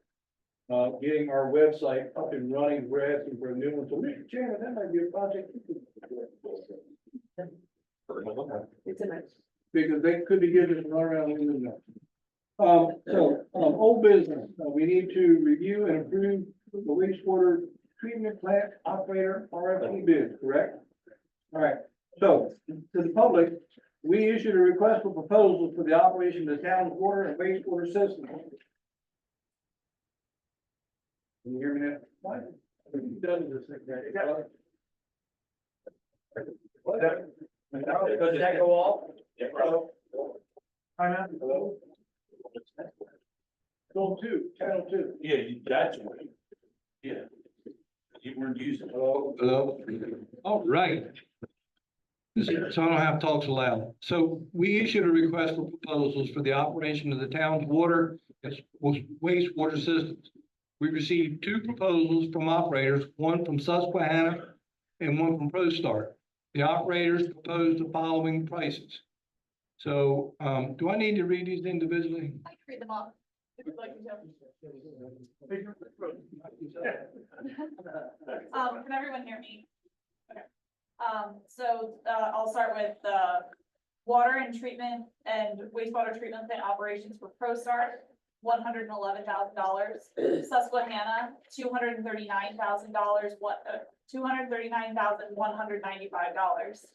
getting our website up and running. We're asking for a new one. So Mr. Chairman, that might be a project. It's a nice. Because they could be giving us a run around in the old business, we need to review and approve the wastewater treatment plant operator RFP bid, correct? All right, so to the public, we issued a request for proposals for the operation of the town's water and wastewater system. Can you hear me now? What? Done this thing, right? Does that go off? Yeah, bro. Hello? Channel two. Yeah, that's right. Yeah. You weren't using it. Hello? All right. So I don't have to talk so loud. So we issued a request for proposals for the operation of the town's water and wastewater systems. We received 2 proposals from operators, one from Susquehanna and one from ProStart. The operators proposed the following prices. So, do I need to read these individually? I can read them off. If you'd like me to. Can everyone hear me? Okay. I'll start with the water and treatment and wastewater treatment plant operations for ProStart, $111,000. Susquehanna, $239,000, $239,195.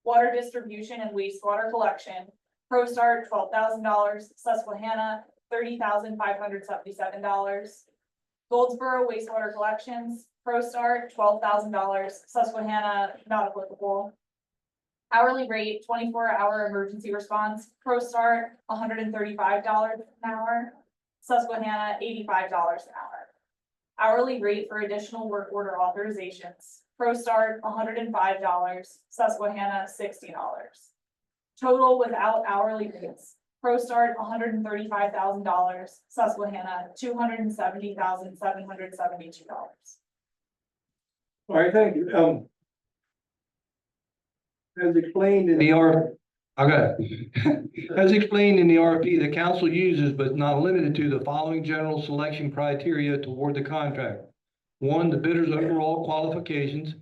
Water distribution and wastewater collection, ProStart, $12,000, Susquehanna, $30,577. Goldsboro wastewater collections, ProStart, $12,000, Susquehanna, not applicable. Hourly rate, 24-hour emergency response, ProStart, $135 an hour, Susquehanna, $85 an hour. Hourly rate for additional work order authorizations, ProStart, $105, Susquehanna, $60. Total without hourly rates, ProStart, $135,000, Susquehanna, $270,772. All right, thank you. As explained in The As explained in the RFP, the council uses but not limited to the following general selection criteria to award the contract. 1, the bidder's overall qualifications.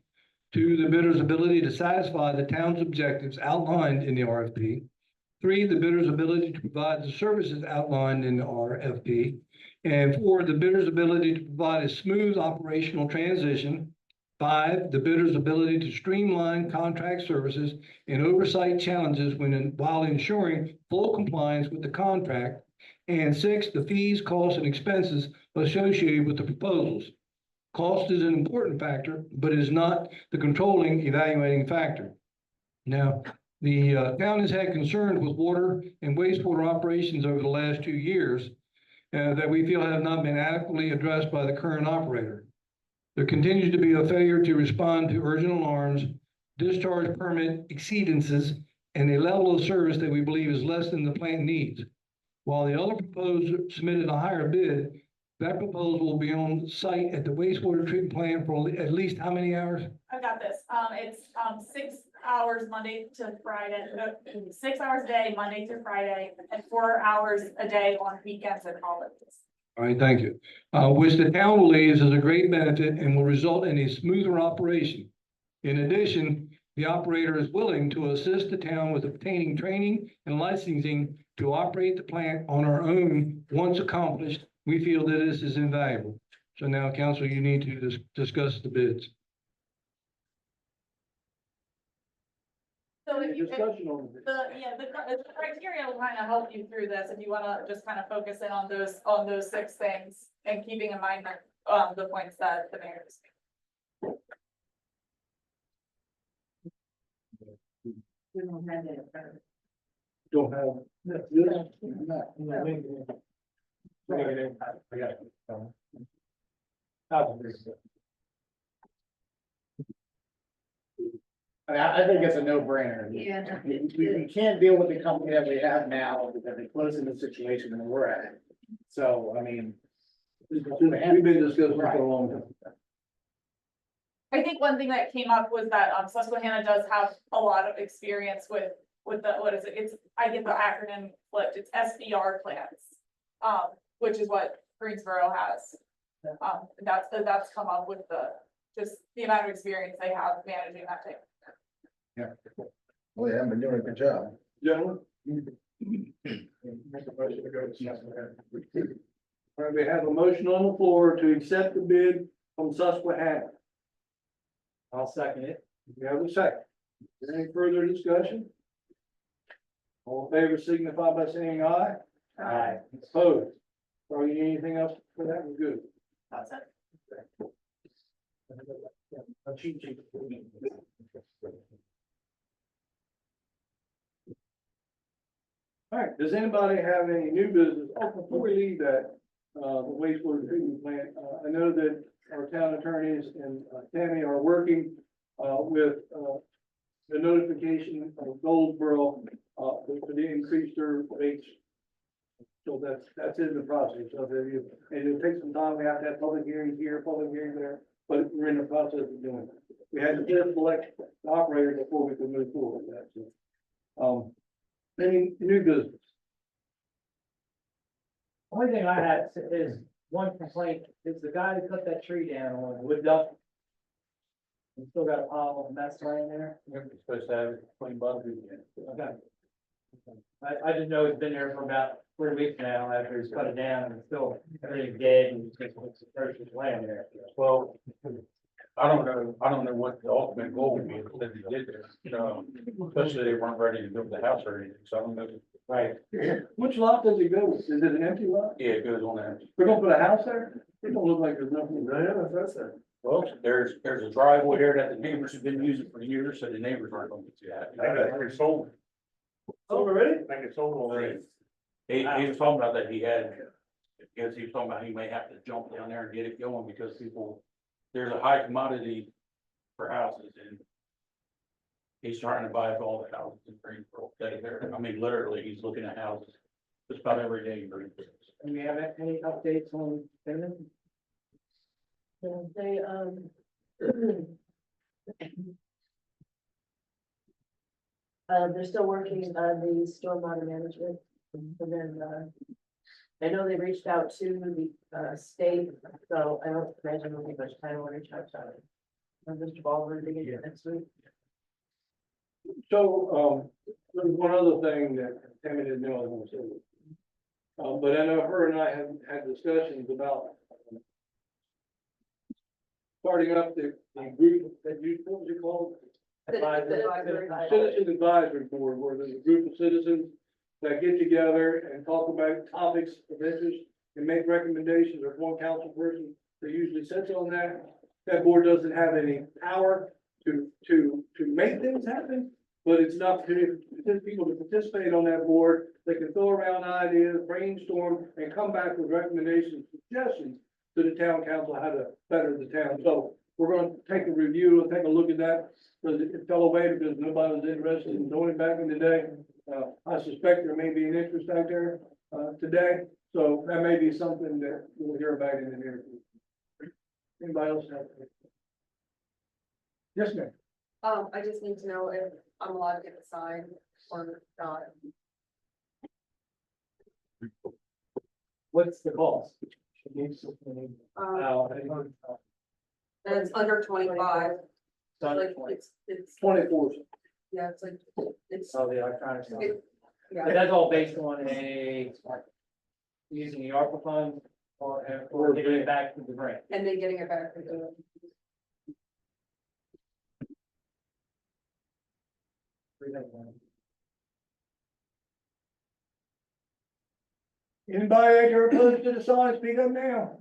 2, the bidder's ability to satisfy the town's objectives outlined in the RFP. 3, the bidder's ability to provide the services outlined in the RFP. And 4, the bidder's ability to provide a smooth operational transition. 5, the bidder's ability to streamline contract services and oversight challenges while ensuring full compliance with the contract. And 6, the fees, costs, and expenses associated with the proposals. Cost is an important factor, but is not the controlling evaluating factor. Now, the town has had concerns with water and wastewater operations over the last 2 years that we feel have not been adequately addressed by the current operator. There continues to be a failure to respond to urgent alarms, discharge permit exceedances, and a level of service that we believe is less than the plant needs. While the other proposer submitted a higher bid, That proposal will be on site at the wastewater treatment plant for at least how many hours? I've got this. It's, 6 hours Monday to Friday, 6 hours a day, Monday through Friday, and 4 hours a day on weekends and holidays. All right, thank you. Which the town believes is a great benefit and will result in a smoother operation. In addition, the operator is willing to assist the town with obtaining training and licensing to operate the plant on our own. Once accomplished, we feel that this is invaluable. So now, council, you need to discuss the bids. So if you, Discussion on it. the criteria will kind of help you through this, if you wanna just kind of focus in on those 6 things and keeping in mind that, the points that the mayor is. Don't have. I think it's a no-brainer. Yeah. We can't deal with the company that we have now because they're close in the situation that we're at. So, I mean. We've been discussing for a long time. I think one thing that came up was that, Susquehanna does have a lot of experience with the, what is it? I get the acronym flipped, it's SBR plans. Which is what Greensboro has. That's come up with just the amount of experience they have managing that thing. Yeah. Well, they haven't been doing a good job. Gentlemen? All right, we have a motion on the floor to accept the bid from Susquehanna. I'll second it. We have a second. Is there any further discussion? All in favor signify by saying aye. Aye. Opposed? Or you need anything else for that? We're good. That's it. All right, does anybody have any new business? Oh, before we leave that, the wastewater treatment plant, I know that our town attorneys and Tammy are working, with, the notification of Goldsboro, for the increased their rates. So that's in the process, so and it'll take some time, we have to have public hearings here, public hearings there, but we're in the process of doing it. We had to just select the operator before we could move forward with that, so. Any new business? Only thing I had is one complaint, is the guy that cut that tree down on Wood Duck. We still got a pile of mess laying there. You're supposed to have it clean butter. Okay. I just know it's been there for about 3 weeks now after he's cut it down and it's still everything's dead and it's atrocious land there. Well, I don't know what the ultimate goal would be that he did there. Especially they weren't ready to build the house or anything, so I don't know. Right. Which lot does it go with? Is it an empty lot? Yeah, it goes on there. We're gonna put a house there? It don't look like there's nothing. Yeah, that's it. Well, there's a driveway there that the neighbors have been using for years, so the neighbors aren't going to see that. I think it's sold. Sold already? I think it's sold already. He was talking about that he had, because he was talking about he may have to jump down there and get it going because there's a high commodity for houses and he's trying to buy up all the houses in Greensboro. I mean, literally, he's looking at houses just about every day in Greensboro. Do we have any updates on Finland? They, they're still working on the stormwater management, and then, I know they reached out to the, state, so I don't imagine there'll be much time to reach out to them. Mr. Baldwin, to get it next week. So, there's one other thing that Tammy didn't know I was gonna say. But I know her and I have had discussions about starting up the group that what was it called? Citizen Advisory Board, where there's a group of citizens that get together and talk about topics of interest and make recommendations. There's one council person that usually sits on that. That board doesn't have any power to make things happen, but it's an opportunity for people to participate on that board. They can throw around ideas, brainstorm, and come back with recommendations, suggestions to the town council how to better the town. So we're gonna take a review and take a look at that, because it fell away because nobody was interested in doing it back in the day. I suspect there may be an interest out there, today, So that may be something that we'll hear about in the near future. Anybody else have? Yes, ma'am. I just need to know if I'm allowed to get the sign or not. What's the cost? And it's under 25. Like, it's, 24. yeah, it's like, it's. Oh, the electronic sign. Yeah. But that's all based on using the ARPA fund or getting it back to the grant. And then getting it back to the. Anybody out there opposed to the sign, speak up now.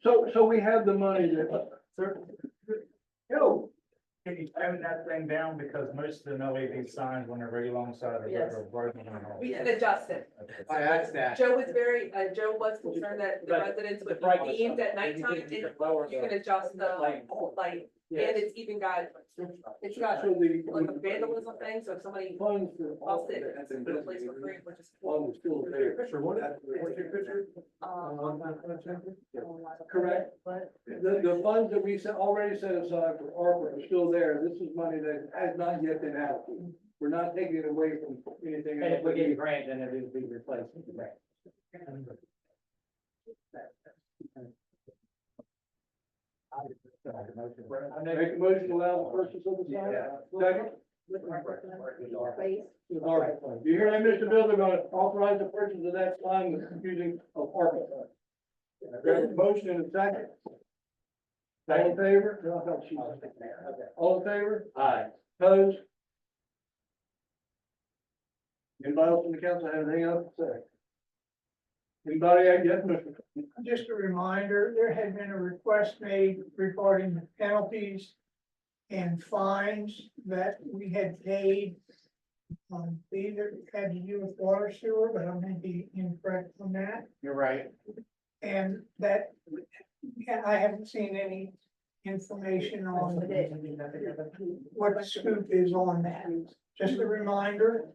So we have the money that. Yo, Can you tone that thing down, because most of the LED signs, when they're very alongside the Yes. road, are broken. and all. We can adjust it. I asked that. Joe was concerned that the residents would be deemed at nighttime, and you can adjust the light. And it's even got, it's got So the like a vandalism thing, so if somebody funds for. lost it, it's in the place for free, which is. Funds are still there. Sure, what's your picture? Correct. The funds that we already set aside for ARPA are still there. This is money that has not yet been allocated. We're not taking it away from anything. And if we get a grant, then it would be replaced with the grant. I make a motion to allow the purchase of the sign. Second. With ARPA funds. Do you hear that, Mr. Bill? They're gonna authorize the purchase of that sign with using of ARPA funds. There's a motion in a second. All in favor? All in favor? Aye. Opposed? Anybody else in the council have anything else to say? Anybody, yes, Mr. Just a reminder, there had been a request made regarding the penalties and fines that we had paid. These had to do with water sewer, but I may be incorrect on that. You're right. And that, yeah, I haven't seen any information on what the scoop is on that. Just a reminder.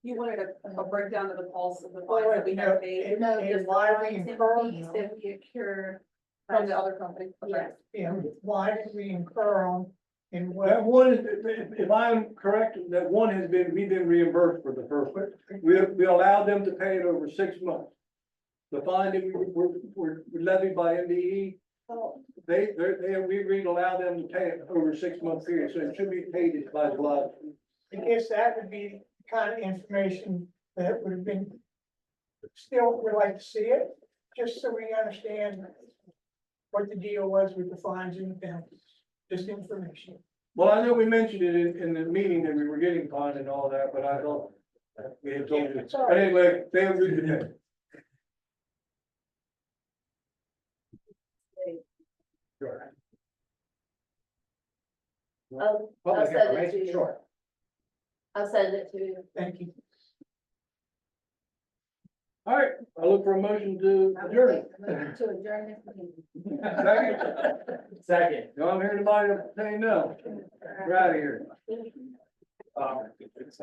You wanted a breakdown of the cost of the fines that we have paid And why we incur, That we occur. from the other company. Okay. yeah, why did we incur on and That what? one is, if I'm correct, that one has been, we've been reimbursed for the first one. We allowed them to pay it over 6 months. The fine that we levied by MDE, we agreed to allow them to pay it over a 6-month period, so it should be paid by July. I guess that would be the kind of information that would have been, still would like to see it, just so we understand what the deal was with the fines and the penalties, just information. Well, I know we mentioned it in the meeting that we were getting fined and all that, but I thought we had told you. But anyway, they agreed to pay. Sure. I'll Public send it to information, you. sure. I'll send it to you. Thank you. All right, I look for a motion to adjourn. To adjourn this meeting. Second. Second. No, I'm hearing nobody saying no. We're out of here. It's,